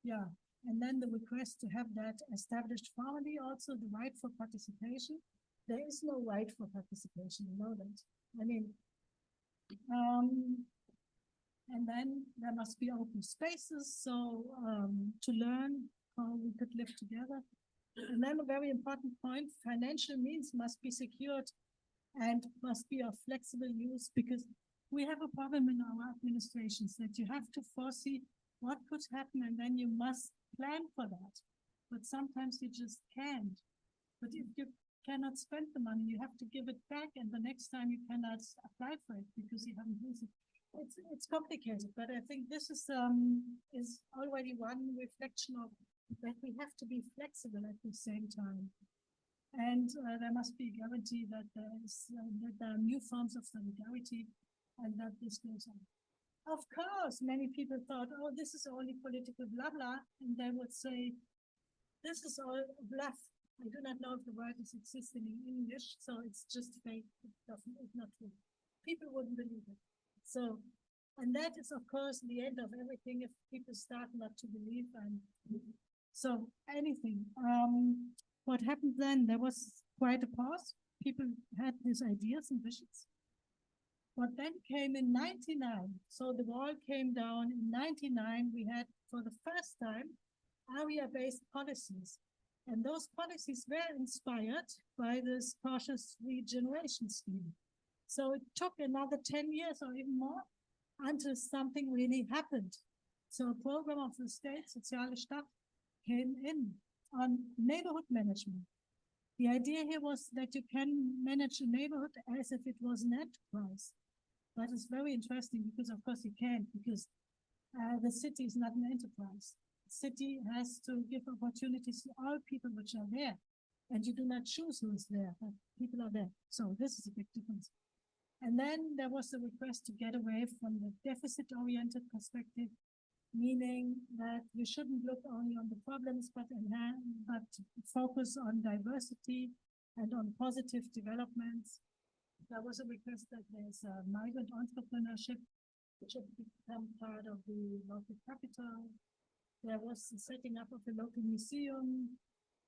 yeah, and then the request to have that established formally, also the right for participation. There is no right for participation, you know that. I mean, and then there must be open spaces, so to learn how we could live together. And then a very important point, financial means must be secured and must be of flexible use, because we have a problem in our administrations that you have to foresee what could happen and then you must plan for that. But sometimes you just can't. But if you cannot spend the money, you have to give it back, and the next time you cannot apply for it because you haven't used it. It's complicated, but I think this is already one reflection of that we have to be flexible at the same time. And there must be a guarantee that there are new forms of solidarity and that this goes on. Of course, many people thought, oh, this is only political blah, blah. And they would say, this is all bluff. I do not know if the word is existing in English, so it's just fake. It's not true. People wouldn't believe it. So, and that is, of course, the end of everything if people start not to believe. And so anything. What happened then? There was quite a pause. People had these ideas and visions. What then came in 99, so the wall came down in 99, we had for the first time area-based policies. And those policies were inspired by this cautious regeneration scheme. So it took another 10 years or even more until something really happened. So a program of the state, Soziale Stadt, came in on neighborhood management. The idea here was that you can manage a neighborhood as if it was an enterprise. That is very interesting because, of course, you can't, because the city is not an enterprise. The city has to give opportunities to all people which are there, and you do not choose who is there, but people are there. So this is a big difference. And then there was a request to get away from the deficit-oriented perspective, meaning that you shouldn't look only on the problems, but focus on diversity and on positive developments. There was a request that there's a migrant entrepreneurship, which should become part of the local capital. There was the setting up of a local museum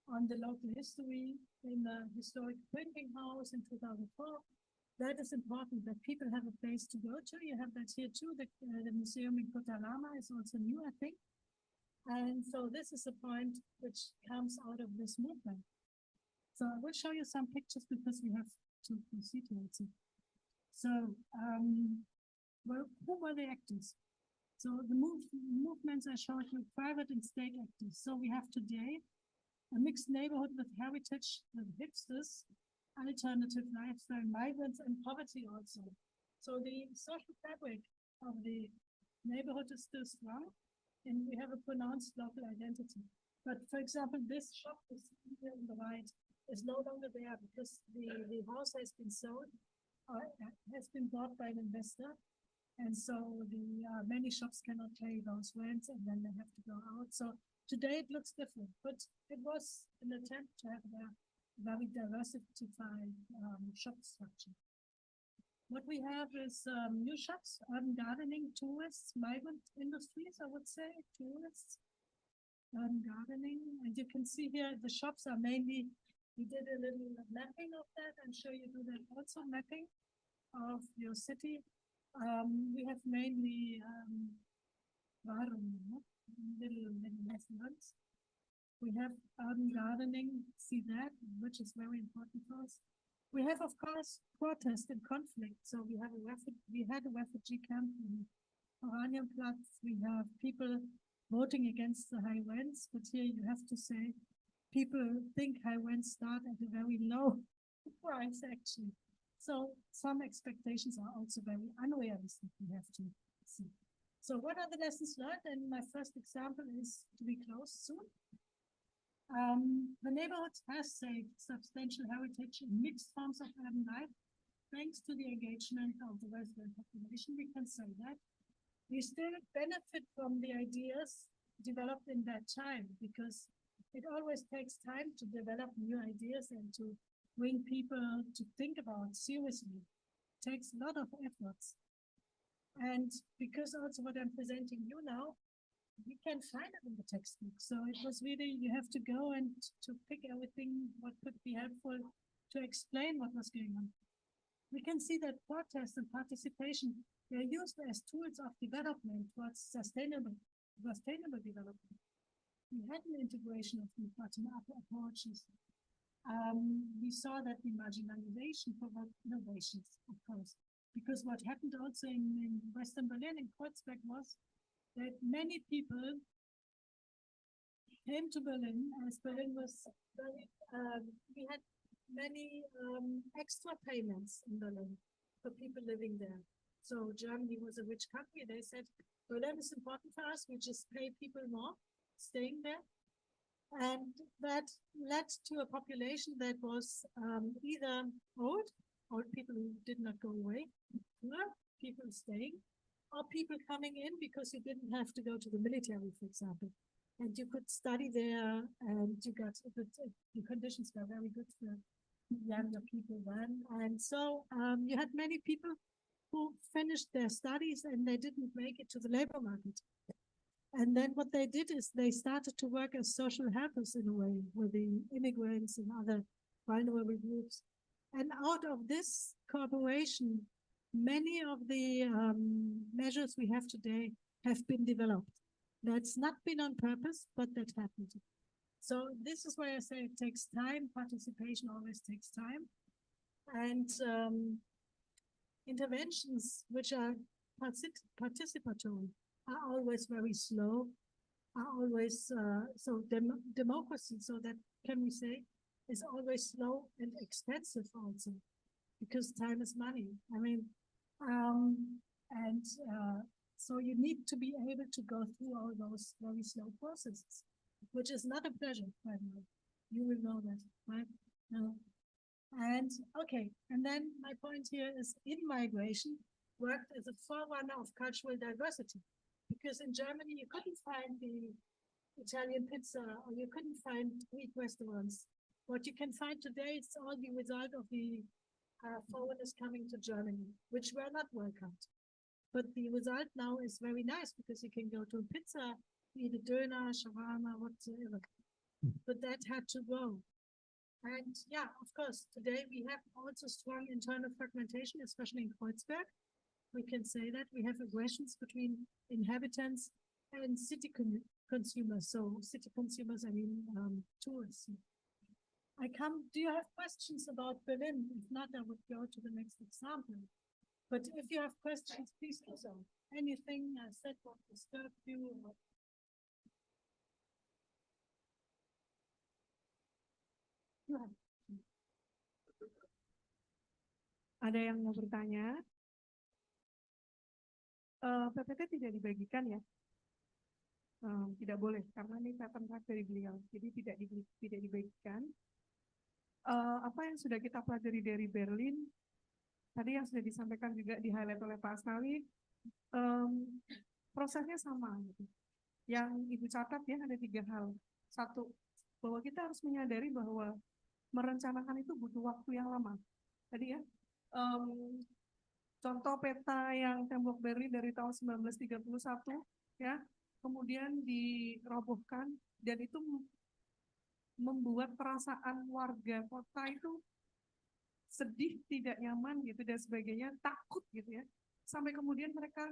on the local history in the historic printing house in 2004. That is important, that people have a place to go to. You have that here too. The museum in Kota is also new, I think. And so this is a point which comes out of this movement. So I will show you some pictures because we have to proceed here. So well, who were the actors? So the movements I showed you, private and state actors. So we have today a mixed neighborhood with heritage, with hipsters, alternative lifestyle, migrants, and poverty also. So the social fabric of the neighborhood is still strong, and we have a pronounced local identity. But for example, this shop is here on the right is no longer there because the house has been sold or has been bought by an investor. And so the many shops cannot pay those rents and then they have to go out. So today it looks different, but it was an attempt to have a very diversified shop structure. What we have is new shops, urban gardening, tourists, migrant industries, I would say, tourists, urban gardening. And you can see here the shops are mainly, we did a little mapping of that. I'm sure you do that also, mapping of your city. We have mainly little restaurants. We have urban gardening, see that, which is very important for us. We have, of course, protest and conflict. So we had a refugee camp in Oranienplatz. We have people voting against the high rents, but here you have to say people think high rents start at a very low price, actually. So some expectations are also very unrealistic, we have to see. So what are the lessons learned? And my first example is to be closed soon. The neighborhood has saved substantial heritage in mixed forms of urban life, thanks to the engagement of the resident population. We can say that. We still benefit from the ideas developed in that time, because it always takes time to develop new ideas and to bring people to think about seriously takes a lot of efforts. And because also what I'm presenting you now, we can find it in the textbook. So it was really, you have to go and to pick everything what could be helpful to explain what was going on. We can see that protest and participation were used as tools of development towards sustainable development. We had an integration of the bottom-up approaches. We saw that the marginalization provoked innovations, of course, because what happened also in Western Berlin, in Kreuzberg, was that many people came to Berlin as Berlin was very, we had many extra payments in Berlin for people living there. So Germany was a rich country. They said, Berlin is important for us. We just pay people more staying there. And that led to a population that was either old people who did not go away, or people staying, or people coming in because you didn't have to go to the military, for example. And you could study there, and you got the conditions were very good for younger people then. And so you had many people who finished their studies and they didn't make it to the labor market. And then what they did is they started to work as social helpers in a way with the immigrants and other vulnerable groups. And out of this cooperation, many of the measures we have today have been developed. That's not been on purpose, but that happened. So this is why I say it takes time. Participation always takes time. And interventions which are participatory are always very slow, are always, so democracy, so that can we say, is always slow and expensive also, because time is money. I mean, so you need to be able to go through all those very slow processes, which is not a pleasure, by the way. You will know that, right? No. And okay, and then my point here is in migration worked as a forerunner of cultural diversity, because in Germany you couldn't find the Italian pizza or you couldn't find Greek restaurants. What you can find today is all the result of the foreigners coming to Germany, which were not welcomed. But the result now is very nice because you can go to a pizza, eat a doner, shawarma, whatsoever. But that had to go. And yeah, of course, today we have also strong internal fragmentation, especially in Kreuzberg. We can say that we have aggressions between inhabitants and city consumers. So city consumers, I mean tourists. Do you have questions about Berlin? If not, I would go to the next example. But if you have questions, please do so. Anything I said what disturbed you? Ada yang mau bertanya? PPT tidak dibagikan ya? Tidak boleh, karena ini pattern dari beliau. Jadi tidak dibagikan. Apa yang sudah kita pelajari dari Berlin, tadi yang sudah disampaikan juga di highlight oleh Pak Asnawi, prosesnya sama. Gitu. Yang Ibu catat ya ada 3 hal. 1, bahwa kita harus menyadari bahwa merencanakan itu butuh waktu yang lama. Tadi ya, contoh peta yang tembok Berlin dari tahun 1931 ya, kemudian dirobohkan dan itu membuat perasaan warga kota itu sedih, tidak nyaman gitu dan sebagainya, takut gitu ya. Sampai kemudian mereka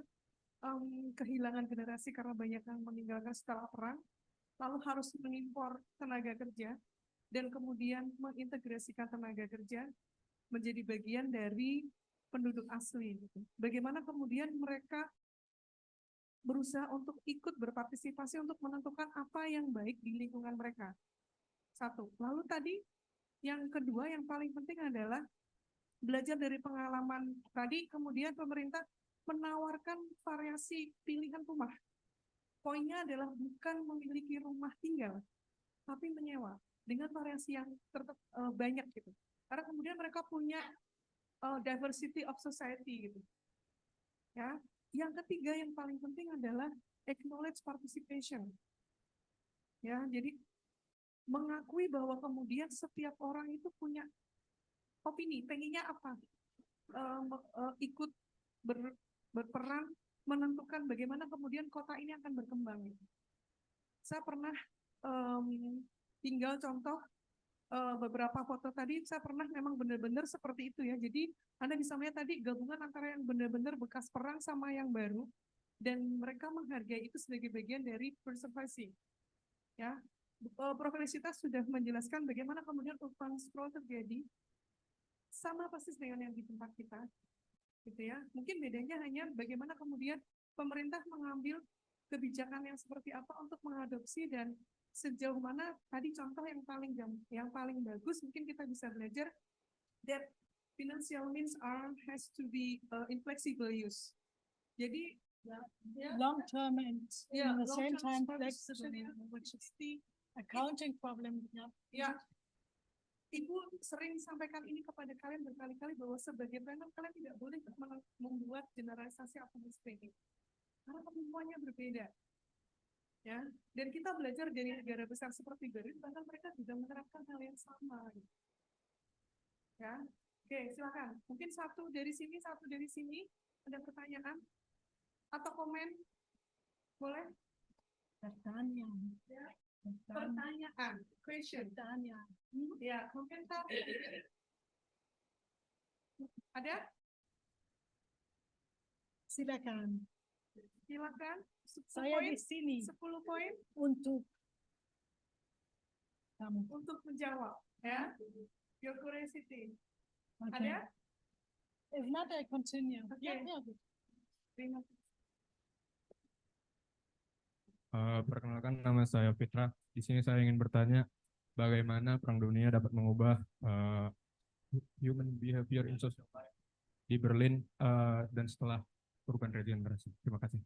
kehilangan generasi karena banyak yang meninggalkan setelah perang, lalu harus mengimpor tenaga kerja dan kemudian mengintegrasikan tenaga kerja menjadi bagian dari penduduk asli. Gitu. Bagaimana kemudian mereka berusaha untuk ikut berpartisipasi untuk menentukan apa yang baik di lingkungan mereka. 1. Lalu tadi yang kedua yang paling penting adalah belajar dari pengalaman tadi, kemudian pemerintah menawarkan variasi pilihan rumah. Poinnya adalah bukan memiliki rumah tinggal, tapi menyewa dengan variasi yang banyak gitu. Karena kemudian mereka punya diversity of society gitu. Ya, yang ketiga yang paling penting adalah acknowledge participation. Ya, jadi mengakui bahwa kemudian setiap orang itu punya opini, pengennya apa. ikut berperan menentukan bagaimana kemudian kota ini akan berkembang. Saya pernah tinggal contoh beberapa foto tadi, saya pernah memang benar-benar seperti itu ya. Jadi Anda bisa melihat tadi gabungan antara yang benar-benar bekas perang sama yang baru, dan mereka menghargai itu sebagai bagian dari konservasi. Ya, Prof. Felicitas sudah menjelaskan bagaimana kemudian urban sprawl terjadi, sama persis dengan yang di tempat kita, gitu ya. Mungkin bedanya hanya bagaimana kemudian pemerintah mengambil kebijakan yang seperti apa untuk mengadopsi, dan sejauh mana tadi contoh yang paling bagus mungkin kita bisa belajar that financial means has to be inflexible use. Jadi long term and at the same time flexible, which is the accounting problem. Ya, Ibu sering sampaikan ini kepada kalian berkali-kali bahwa sebagai planner kalian tidak boleh membuat generalisasi atau misleading, karena kemampuannya berbeda. Ya, dan kita belajar dari negara besar seperti Berlin, bahkan mereka juga menerapkan hal yang sama. Ya, oke, silakan. Mungkin satu dari sini. Ada pertanyaan atau komen? Boleh? Pertanyaan. Ya. Pertanyaan. Question. Pertanyaan. Ya, komentar. Ada? Silakan. Silakan. Saya di sini 10 poin untuk kamu. Untuk menjawab, ya. Your curiosity. Okay. Ada? If not, I continue. Okay. Yeah. Terima kasih. Perkenalkan, nama saya Fitra. Di sini saya ingin bertanya, bagaimana Perang Dunia dapat mengubah human behavior in social life di Berlin dan setelah urban regenerasi. Terima kasih.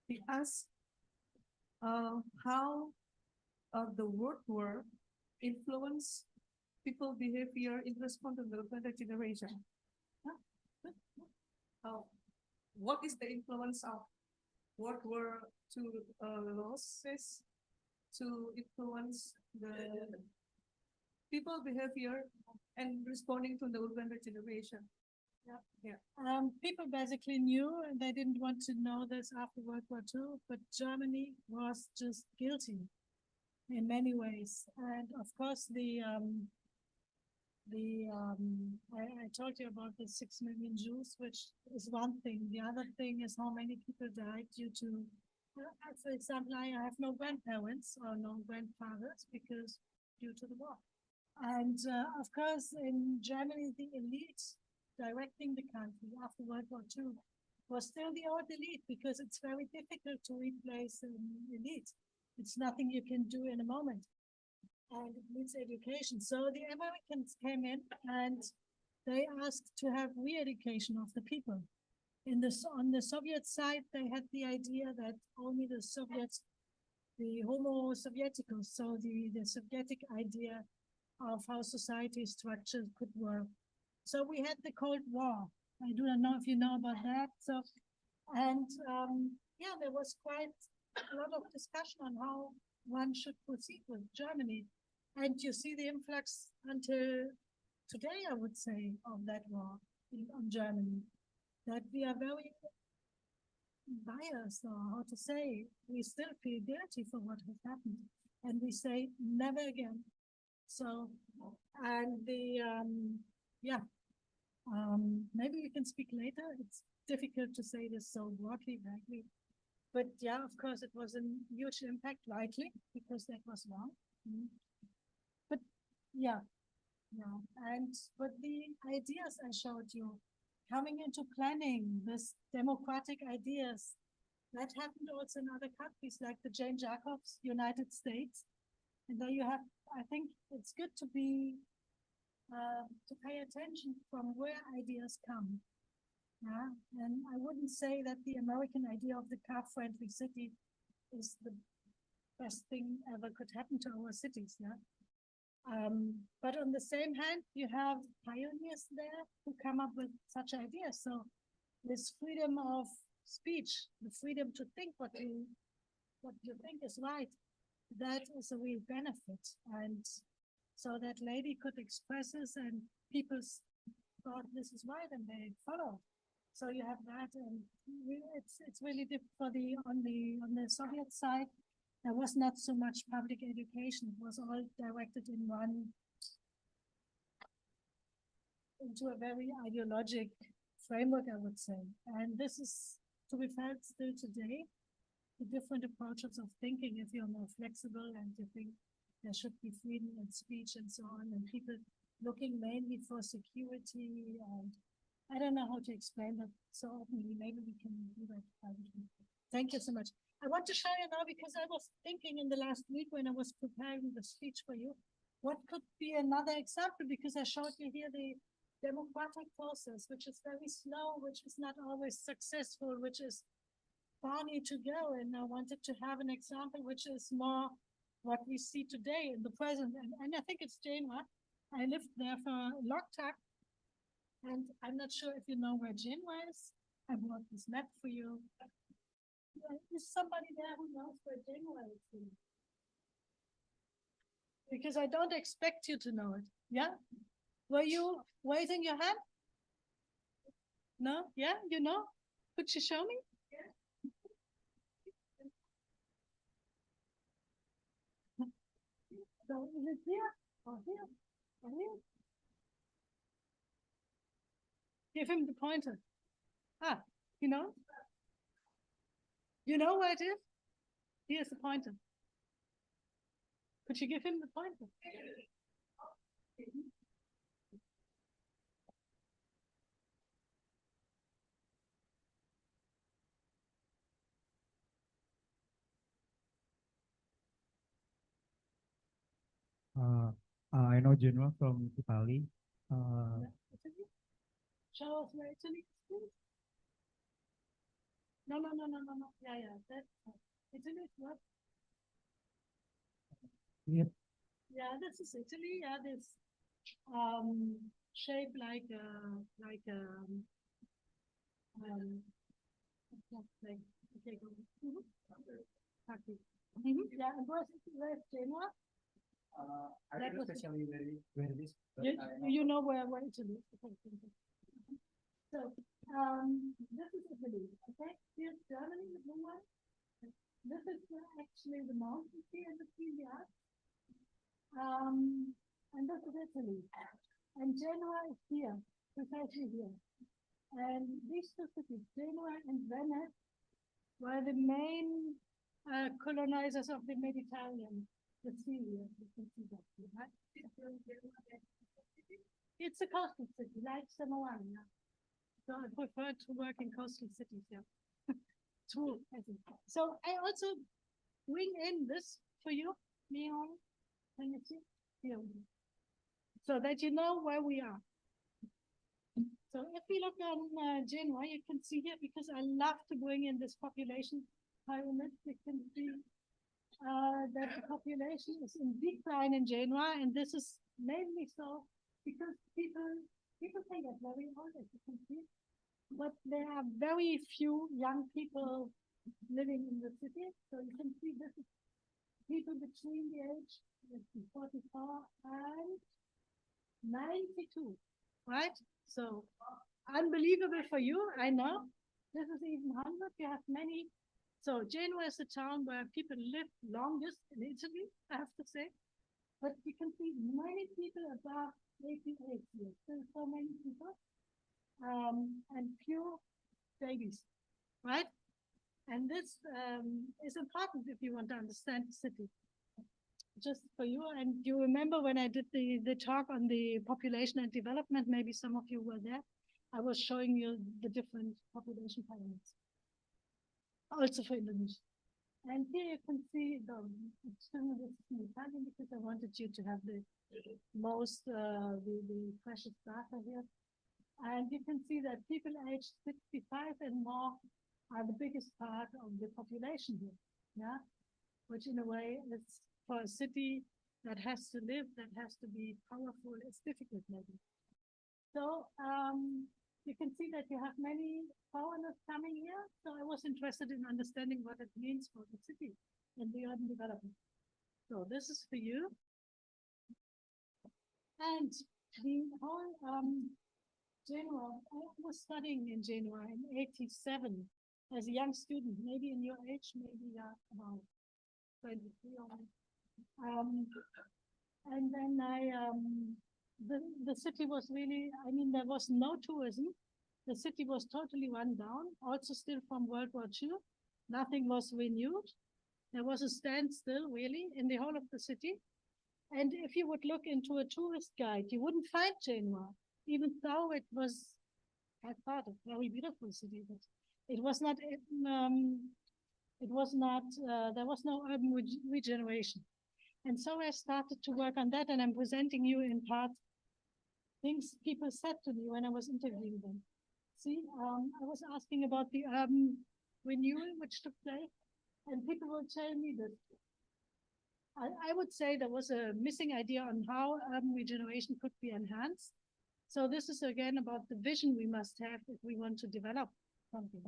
We ask how the World War influence people behavior in response to the urban regeneration. What is the influence of World War II losses to influence the people behavior and responding to the urban regeneration? Yeah. People basically knew, and they didn't want to know this after World War II, but Germany was just guilty in many ways. And of course, I told you about the 6 million Jews, which is one thing. The other thing is how many people died due to, for example, I have no grandparents or no grandfathers because due to the war. And of course, in Germany, the elite directing the country after World War II was still the old elite, because it's very difficult to replace an elite. It's nothing you can do in a moment. And it needs education. So the Americans came in and they asked to have re-education of the people. On the Soviet side, they had the idea that only the Soviets, the Homo Sovieticus, so the Sovietic idea of how society is structured could work. So we had the Cold War. I do not know if you know about that. So, and there was quite a lot of discussion on how one should proceed with Germany. And you see the influx until today, I would say, of that war on Germany. That we are very biased, or how to say, we still feel guilty for what has happened. And we say, never again. So, and maybe we can speak later. It's difficult to say this so broadly, rightly. But yeah, of course, it was a huge impact, rightly, because that was wrong. But yeah. But the ideas I showed you, coming into planning, this democratic ideas, that happened also in other countries like the Jane Jacobs, United States. And there you have, I think it's good to be, to pay attention from where ideas come. Yeah, and I wouldn't say that the American idea of the car-friendly city is the best thing ever could happen to our cities. Yeah. But on the same hand, you have pioneers there who come up with such ideas. So this freedom of speech, the freedom to think what you think is right, that is a real benefit. And So that lady could express this and people thought this is right and they follow. So you have that, and it's really different for on the Soviet side. There was not so much public education. It was all directed into a very ideologic framework, I would say. And this is to be felt still today. The different approaches of thinking, if you're more flexible and you think there should be freedom of speech and so on, and people looking mainly for security, and I don't know how to explain that so openly. Maybe we can do that privately. Thank you so much. I want to show you now, because I was thinking in the last week when I was preparing the speech for you, what could be another example, because I showed you here the democratic process, which is very slow, which is not always successful, which is far need to go. And I wanted to have an example which is more what we see today in the present. And I think it's Genua. I lived there for a long time. And I'm not sure if you know where Genua is. I brought this map for you. Is somebody there who knows where Genua is? Because I don't expect you to know it. Yeah? Were you raising your hand? No? Yeah? You know? Could you show me? So is it here or here or here? Give him the pointer. Ah, you know? You know where it is? Here's the pointer. Could you give him the pointer? I know Genoa from Italy. Italy? Show us where Italy is. No. Yeah. That's Italy is what? Yeah. Yeah, this is Italy. Yeah, this shape like okay, go. Okay. Yeah, and where's Genoa? I don't know especially where it is. You know where Italy is. Okay. So this is Italy. Okay, here's Germany, the blue one. This is actually the mountain here in the Alps. And this is Italy. And Genoa is here, precisely here. And these two cities, Genoa and Venice, were the main colonizers of the Mediterranean, the sea here. You can see that here, right? It's a coastal city, like Samoa. Yeah. So I prefer to work in coastal cities. Yeah. True, I think. So I also bring in this for you, Leon. Can you see? Here. So that you know where we are. So if we look on Genoa, you can see here, because I love to bring in this population pyramid, you can see that the population is in decline in Genoa, and this is mainly so because people can get very old, as you can see, but there are very few young people living in the city. So you can see this is people between the age of 44 and 92, right? So unbelievable for you, I know. This is even 100. You have many. So Genoa is the town where people live longest in Italy, I have to say. But you can see many people above 88 years. There's so many people. And few babies, right? And this is important if you want to understand the city. Just for you, and you remember when I did the talk on the population and development, maybe some of you were there, I was showing you the different population pyramids, also for Indonesia. And here you can see this is in Italian because I wanted you to have the most, the precious data here. And you can see that people aged 65 and more are the biggest part of the population here, yeah? Which in a way is for a city that has to live, that has to be powerful, it's difficult maybe. So you can see that you have many foreigners coming here. So I was interested in understanding what it means for the city and the urban development. So this is for you. And the whole Genoa, I was studying in Genoa in '87 as a young student, maybe in your age, maybe about 23 or and then the city was really, I mean, there was no tourism. The city was totally run down, also still from World War II. Nothing was renewed. There was a standstill, really, in the whole of the city. And if you would look into a tourist guide, you wouldn't find Genoa, even though it was, I thought, a very beautiful city. But it was not, there was no urban regeneration. And so I started to work on that, and I'm presenting you in part things people said to me when I was interviewing them. See, I was asking about the urban renewal which took place, and people will tell me that I would say there was a missing idea on how urban regeneration could be enhanced. So this is again about the vision we must have if we want to develop something.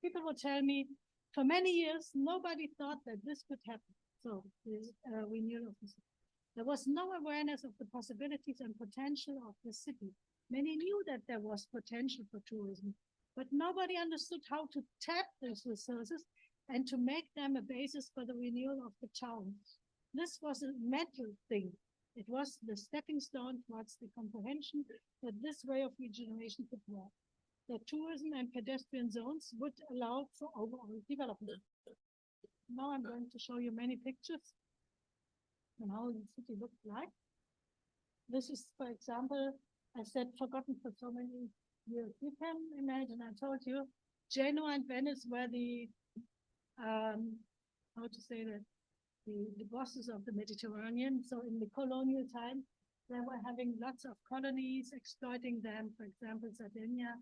People will tell me, for many years, nobody thought that this could happen. So this renewal of the city. There was no awareness of the possibilities and potential of the city. Many knew that there was potential for tourism, but nobody understood how to tap those resources and to make them a basis for the renewal of the town. This was a mental thing. It was the stepping stone towards the comprehension that this way of regeneration could work. That tourism and pedestrian zones would allow for overall development. Now I'm going to show you many pictures and how the city looked like. This is, for example, I said forgotten for so many years. You can imagine, I told you, Genoa and Venice were the, how to say that, the bosses of the Mediterranean. So in the colonial time, they were having lots of colonies, exploiting them, for example, Sardinia,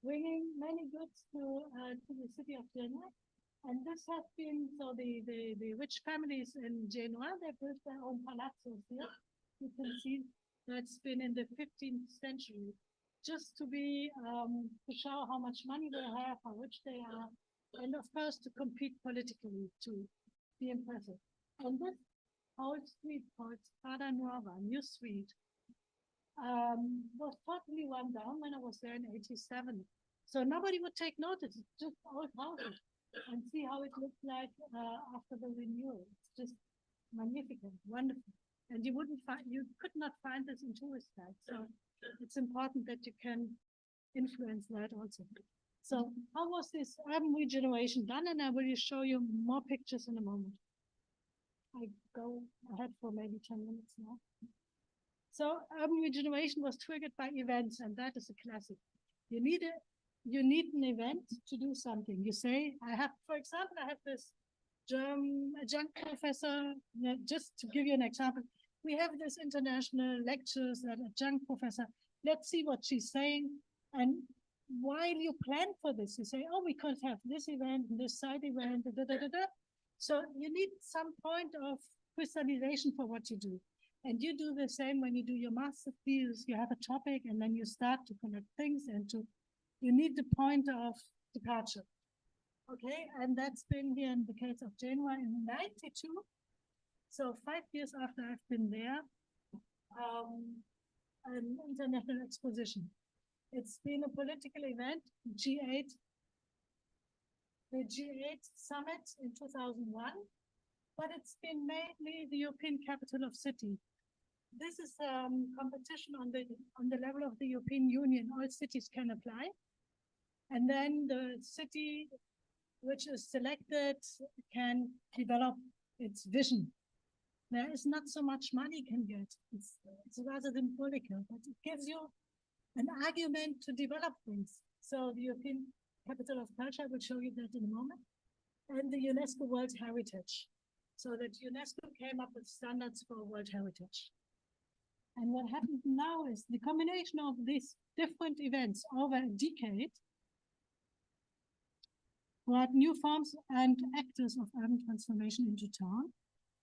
bringing many goods to the city of Genoa. And this has been, so the rich families in Genoa, they built their own palazzos here. You can see that's been in the 15th century, just to be, to show how much money they have, how rich they are, and of course to compete politically, to be impressive. And this old street called Strada Nuova, New Street, was totally run down when I was there in '87. So nobody would take notice, it's just old houses. And see how it looked like after the renewal. It's just magnificent, wonderful. And you could not find this in tourist guides. So it's important that you can influence that also. So how was this urban regeneration done? And I will show you more pictures in a moment. I go ahead for maybe 10 minutes now. So urban regeneration was triggered by events, and that is a classic. You need an event to do something. You say, for example, I have this adjunct professor, just to give you an example, we have this international lectures that adjunct professor, let's see what she's saying. And while you plan for this, you say, oh, we could have this event, this side event, da, da, da, da. So you need some point of crystallization for what you do. And you do the same when you do your master thesis. You have a topic and then you start to connect things and you need the point of departure. Okay, and that's been here in the case of Genoa in '92. So 5 years after I've been there, an international exposition. It's been a political event, G8, the G8 summit in 2001, but it's been mainly the European capital of city. This is competition on the level of the European Union. All cities can apply. And then the city which is selected can develop its vision. There is not so much money can get. It's rather symbolical, but it gives you an argument to develop things. So the European Capital of Culture, I will show you that in a moment, and the UNESCO World Heritage. So that UNESCO came up with standards for World Heritage. And what happened now is the combination of these different events over a decade brought new forms and actors of urban transformation into town,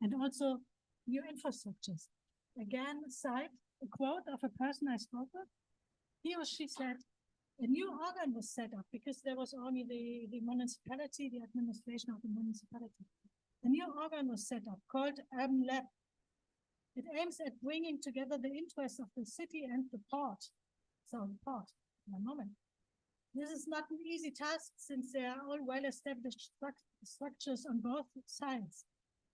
and also new infrastructures. Again, a quote of a person I spoke with. He or she said, a new organ was set up because there was only the municipality, the administration of the municipality. A new organ was set up called Urban Lab. It aims at bringing together the interests of the city and the port. So the port, one moment. This is not an easy task since there are all well-established structures on both sides.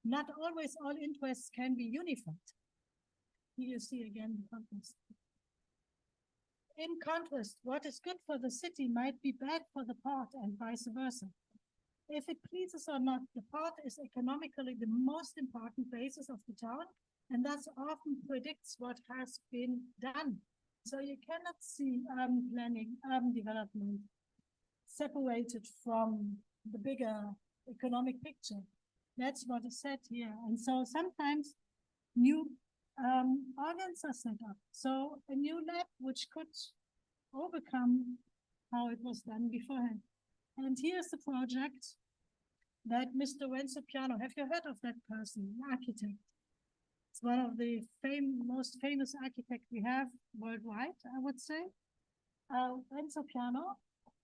Not always all interests can be unified. Here you see again the contrast. In contrast, what is good for the city might be bad for the port and vice versa. If it pleases or not, the port is economically the most important basis of the town and thus often predicts what has been done. So you cannot see urban planning, urban development separated from the bigger economic picture. That's what is said here. And so sometimes new organs are set up. So a new lab which could overcome how it was done beforehand. And here's the project that Mr. Renzo Piano, have you heard of that person, architect? It's one of the most famous architects we have worldwide, I would say. Renzo Piano,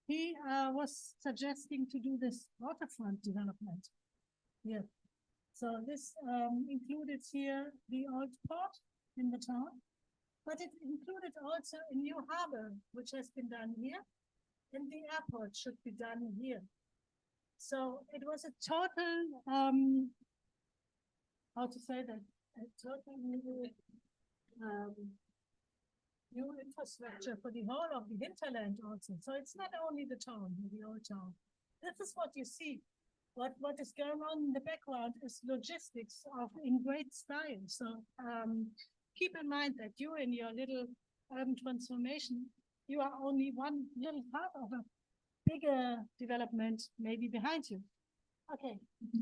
he was suggesting to do this waterfront development. Yeah. So this included here the old port in the town, but it included also a new harbor, which has been done here, and the airport should be done here. So it was a total, how to say that, a total new infrastructure for the whole of the hinterland also. So it's not only the town, the old town. This is what you see. What is going on in the background is logistics in great style. So keep in mind that you in your little urban transformation, you are only one little part of a bigger development maybe behind you. Okay,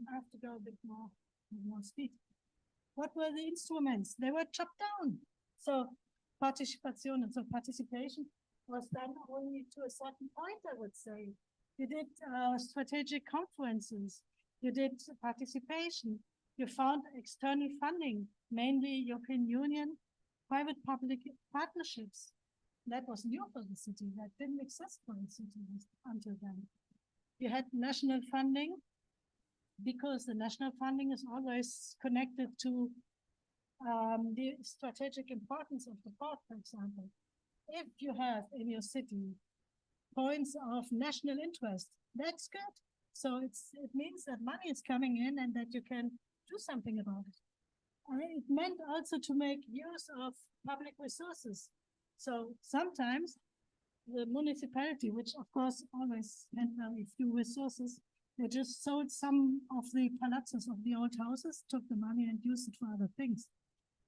I have to go a bit more speed. What were the instruments? They were chopped down. So participation was done only to a certain point, I would say. You did strategic conferences. You did participation. You found external funding, mainly European Union, private-public partnerships. That was new for the city. That didn't exist for the city until then. You had national funding, because the national funding is always connected to the strategic importance of the port, for example. If you have in your city points of national interest, that's good. So it means that money is coming in and that you can do something about it. And it meant also to make use of public resources. So sometimes the municipality, which of course always had very few resources, they just sold some of the palazzos of the old houses, took the money and used it for other things.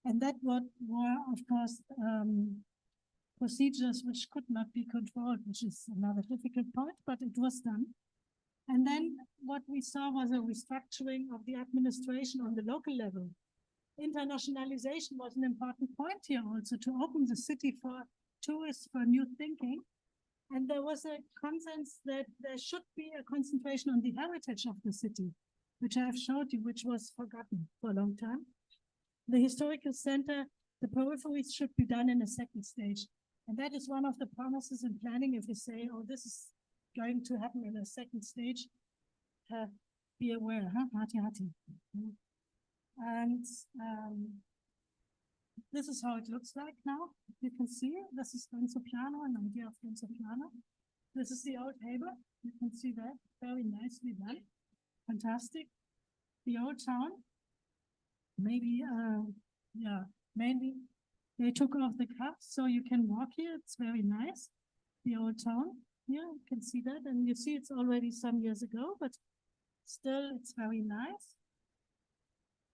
And that were, of course, procedures which could not be controlled, which is another difficult point, but it was done. And then what we saw was a restructuring of the administration on the local level. Internationalization was an important point here also, to open the city for tourists, for new thinking. And there was a consensus that there should be a concentration on the heritage of the city, which I have showed you, which was forgotten for a long time. The historical center, the peripheries should be done in a second stage. And that is one of the promises in planning. If you say, oh, this is going to happen in a second stage, be aware, hati hati. And this is how it looks like now. You can see this is Renzo Piano, an idea of Renzo Piano. This is the old Haber. You can see that very nicely done. Fantastic. The old town. Maybe, mainly they took off the cups so you can walk here. It's very nice. The old town. Yeah, you can see that. And you see it's already some years ago, but still it's very nice.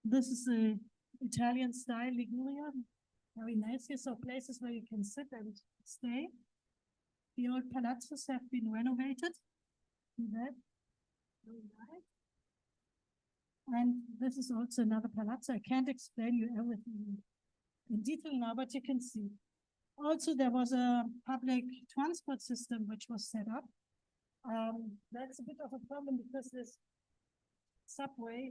This is the Italian style Liguria. Very nice here. So places where you can sit and stay. The old palazzos have been renovated. See that? Very nice. And this is also another palazzo. I can't explain you everything in detail now, but you can see. Also, there was a public transport system which was set up. That's a bit of a problem because this subway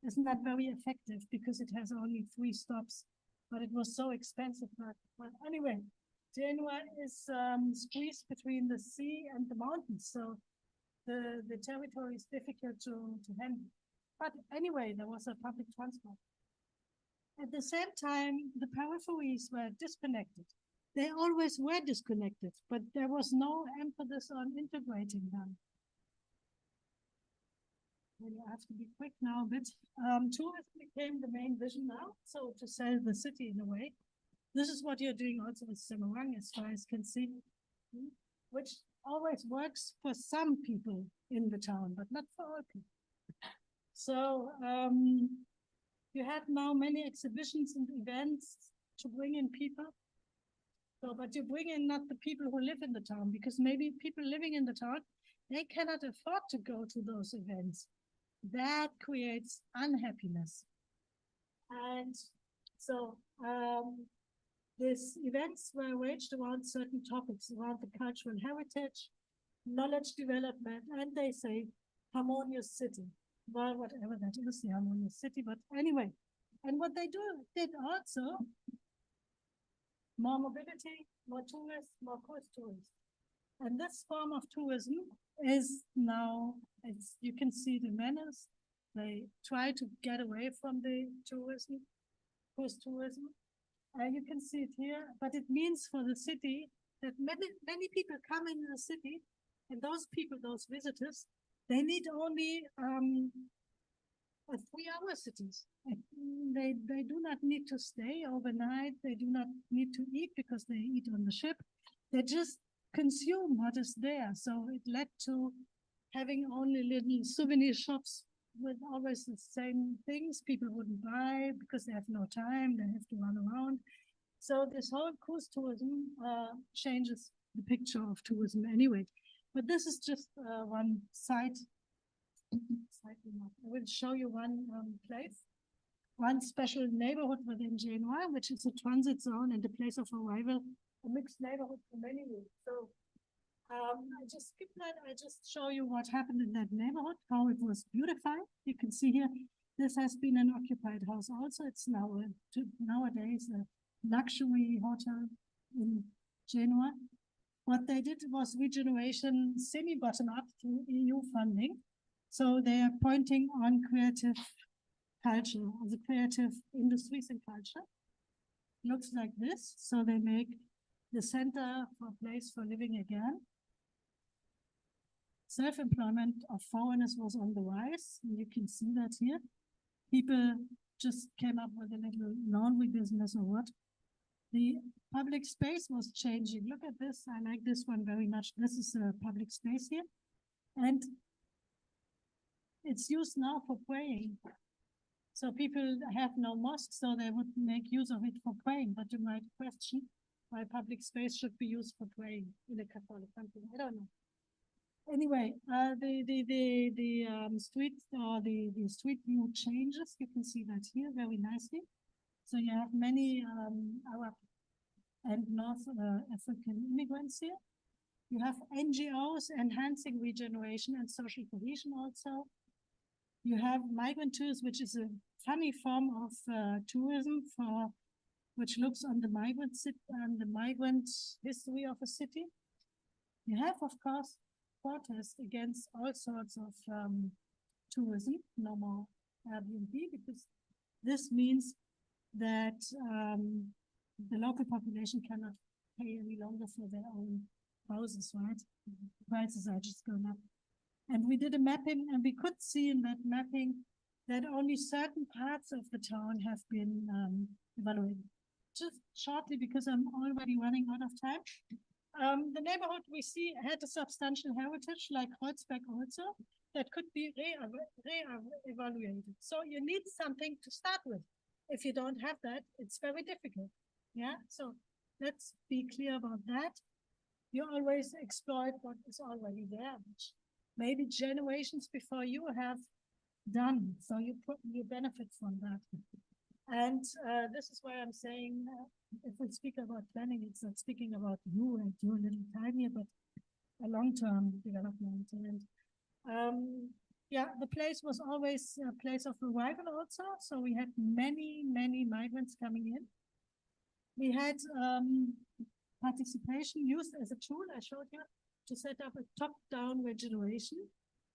is not very effective because it has only 3 stops, but it was so expensive. But anyway, Genoa is squeezed between the sea and the mountains, so the territory is difficult to handle. But anyway, there was a public transport. At the same time, the peripheries were disconnected. They always were disconnected, but there was no emphasis on integrating them. Really, I have to be quick now a bit. Tourism became the main vision now, so to sell the city in a way. This is what you're doing also with Semarang, as far as can see, which always works for some people in the town, but not for all people. So you have now many exhibitions and events to bring in people. So, but you bring in not the people who live in the town, because maybe people living in the town, they cannot afford to go to those events. That creates unhappiness. And so these events were arranged around certain topics, around the cultural heritage, knowledge development, and they say harmonious city. Well, whatever that is, the harmonious city, but anyway. And what they did also, more mobility, more tourists, more coast tourists. And this form of tourism is now, as you can see the manners, they try to get away from the tourism, coast tourism. You can see it here, but it means for the city that many people come in the city, and those people, those visitors, they need only 3-hour cities. They do not need to stay overnight. They do not need to eat because they eat on the ship. They just consume what is there. So it led to having only little souvenir shops with always the same things people wouldn't buy because they have no time. They have to run around. So this whole cruise tourism changes the picture of tourism anyway. But this is just one side. I will show you one place, one special neighborhood within Genoa, which is a transit zone and a place of arrival, a mixed neighborhood for many years. So I just skip that. I just show you what happened in that neighborhood, how it was beautified. You can see here, this has been an occupied house also. It's now nowadays a luxury hotel in Genoa. What they did was regeneration semi-bottom up through EU funding. So they are pointing on creative culture, or the creative industries and culture. Looks like this. So they make the center for a place for living again. Self-employment of foreigners was on the rise. You can see that here. People just came up with a little laundry business or what. The public space was changing. Look at this. I like this one very much. This is a public space here. And it's used now for praying. So people have no mosque, so they would make use of it for praying. But you might question why public space should be used for praying in a Catholic country. I don't know. Anyway, the street or the street view changes. You can see that here very nicely. So you have many Arab and North African immigrants here. You have NGOs enhancing regeneration and social cohesion also. You have migrant tours, which is a funny form of tourism which looks on the migrant history of a city. You have, of course, protests against all sorts of tourism, no more Airbnb, because this means that the local population cannot pay any longer for their own houses, right? Prices are just going up. And we did a mapping, and we could see in that mapping that only certain parts of the town have been evaluated. Just shortly, because I'm already running out of time. The neighborhood we see had a substantial heritage, like Kreuzberg also, that could be re-evaluated. So you need something to start with. If you don't have that, it's very difficult. Yeah, so let's be clear about that. You always exploit what is already there, which maybe generations before you have done. So you benefit from that. And this is why I'm saying, if we speak about planning, it's not speaking about you and your little time here, but a long-term development. And yeah, the place was always a place of arrival also. So we had many, many migrants coming in. We had participation used as a tool, I showed you, to set up a top-down regeneration,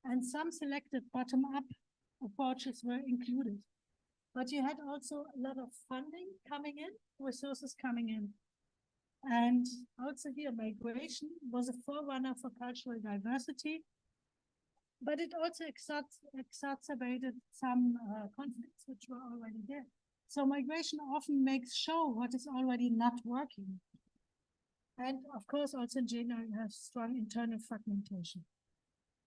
and some selected bottom-up approaches were included. but you had also a lot of funding coming in, resources coming in. And also here, migration was a forerunner for cultural diversity, but it also exacerbated some conflicts which were already there. So migration often makes show what is already not working. And of course, also in general, you have strong internal fragmentation.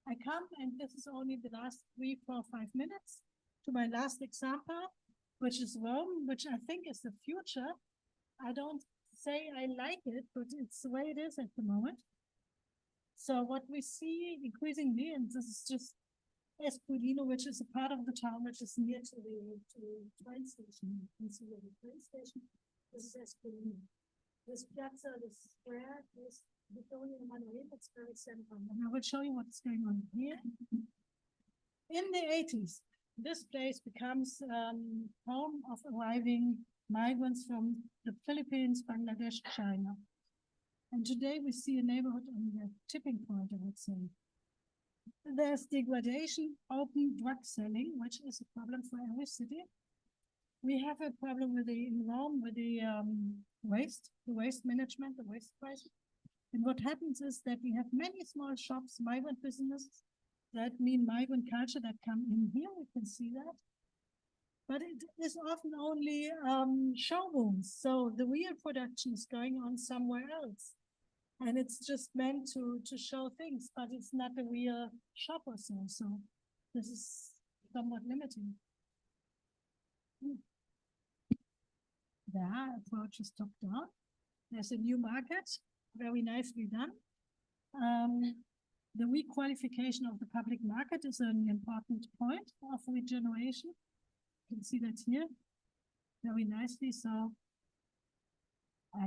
I come, and this is only the last 3, 4, 5 minutes, to my last example, which is Rome, which I think is the future. I don't say I like it, but it's the way it is at the moment. So what we see increasingly, and this is just Espolino, which is a part of the town which is near to the train station. You can see the train station. This is Espolino. This piazza, this square, is Victoria Emanuele. It's very central. And I will show you what's going on here. In the 80s, this place becomes home of arriving migrants from the Philippines, Bangladesh, China. And today we see a neighborhood on the tipping point, I would say. There's degradation, open drug selling, which is a problem for every city. We have a problem with in Rome with the waste management, the waste crisis. And what happens is that we have many small shops, migrant businesses, that mean migrant culture that come in here. We can see that. But it is often only showrooms. So the real production is going on somewhere else. And it's just meant to show things, but it's not a real shop or so. So this is somewhat limiting. The approach is top down. There's a new market, very nicely done. The requalification of the public market is an important point of regeneration. You can see that here very nicely. So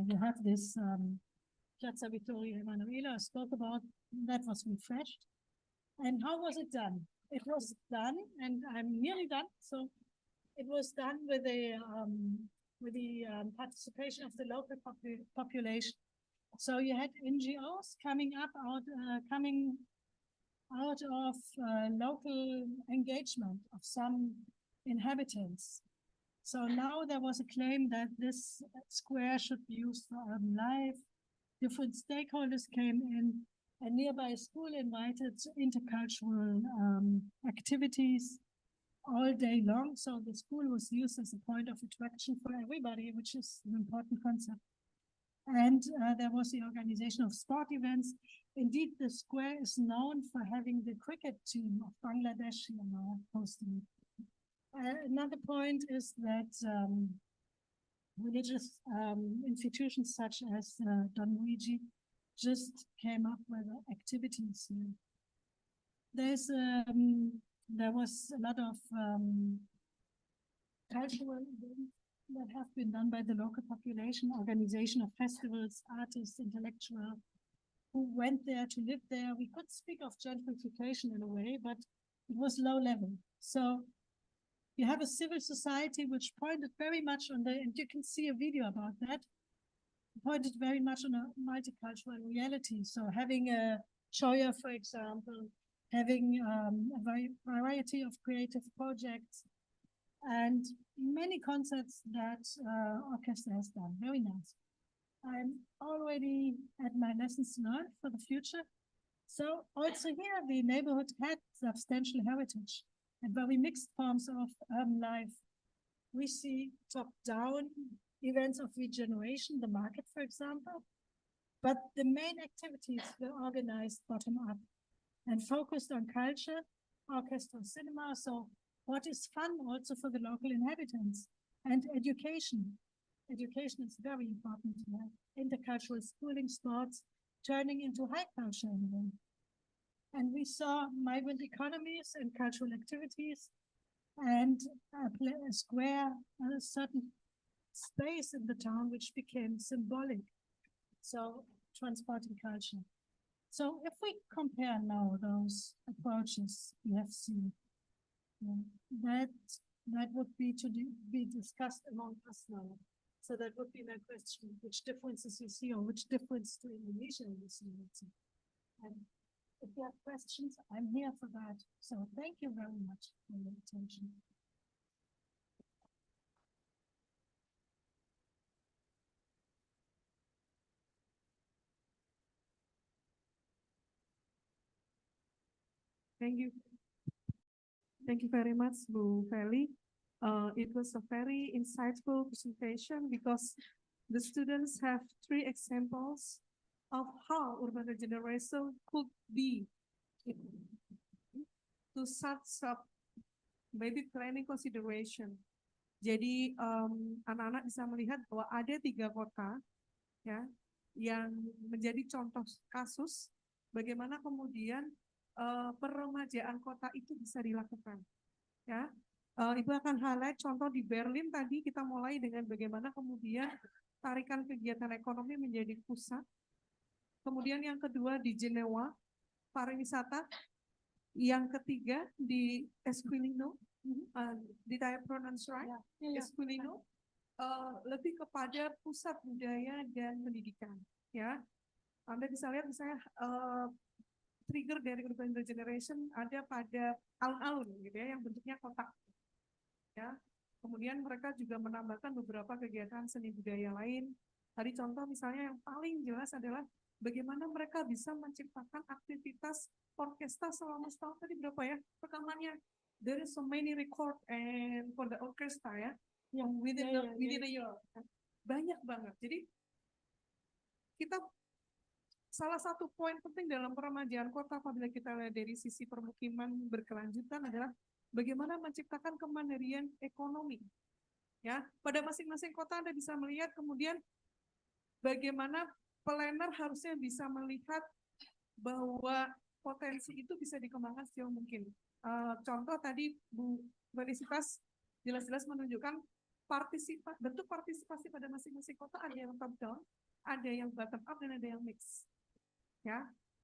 you have this Piazza Vittorio Emanuele I spoke about, that was refreshed. And how was it done? It was done, and I'm nearly done. So it was done with the participation of the local population. So you had NGOs coming out of local engagement of some inhabitants. So now there was a claim that this square should be used for urban life. Different stakeholders came in, a nearby school invited intercultural activities all day long. So the school was used as a point of attraction for everybody, which is an important concept. And there was the organization of sport events. Indeed, the square is known for having the cricket team of Bangladesh, hosting it. Another point is that religious institutions such as Don Luigi just came up with activities here. There was a lot of cultural events that have been done by the local population, organization of festivals, artists, intellectuals, who went there to live there. We could speak of gentrification in a way, but it was low level. So you have a civil society which pointed very much on and you can see a video about that, pointed very much on a multicultural reality. So having a choir, for example, having a variety of creative projects, and many concerts that orchestra has done. Very nice. I'm already at my lessons learned for the future. So also here, the neighborhood had substantial heritage and very mixed forms of urban life. We see top-down events of regeneration, the market, for example, but the main activities were organized bottom-up and focused on culture, orchestra, cinema. So what is fun also for the local inhabitants, and education. Education is very important here. Intercultural schooling, sports, turning into high culture in a way. And we saw migrant economies and cultural activities, and a square, a certain space in the town which became symbolic. So transporting culture. So if we compare now those approaches we have seen, that would be to be discussed among us now. So that would be my question: which differences you see, or which difference to Indonesia you see? And if you have questions, I'm here for that. So thank you very much for your attention. Thank you. Thank you very much, Bu Feli. It was a very insightful presentation because the students have 3 examples of how urban regeneration could be to such a maybe planning consideration. Jadi anak-anak bisa melihat bahwa ada 3 kota ya yang menjadi contoh kasus bagaimana kemudian peremajaan kota itu bisa dilakukan. Ya, Ibu akan highlight contoh di Berlin tadi kita mulai dengan bagaimana kemudian tarikan kegiatan ekonomi menjadi pusat. Kemudian yang kedua di Jenewa, pariwisata. Yang ketiga di Esquilino, did I pronounce right? Esquilino, lebih kepada pusat budaya dan pendidikan. Ya, Anda bisa lihat misalnya trigger dari urban regeneration ada pada alun-alun gitu ya, yang bentuknya kotak. Ya, kemudian mereka juga menambahkan beberapa kegiatan seni budaya lain. Tadi contoh misalnya yang paling jelas adalah bagaimana mereka bisa menciptakan aktivitas orkestra selama setahun. Tadi berapa ya rekamannya? There is so many record and for the orchestra ya, yang within a year. Banyak banget. Jadi kita salah satu poin penting dalam peremajaan kota apabila kita lihat dari sisi permukiman berkelanjutan adalah bagaimana menciptakan kemandirian ekonomi. Ya, pada masing-masing kota Anda bisa melihat kemudian bagaimana planner harusnya bisa melihat bahwa potensi itu bisa dikembangkan sejauh mungkin. Contoh tadi Bu Felicitas jelas-jelas menunjukkan bentuk partisipasi pada masing-masing kota, ada yang top down, ada yang bottom up, dan ada yang mix. Ya,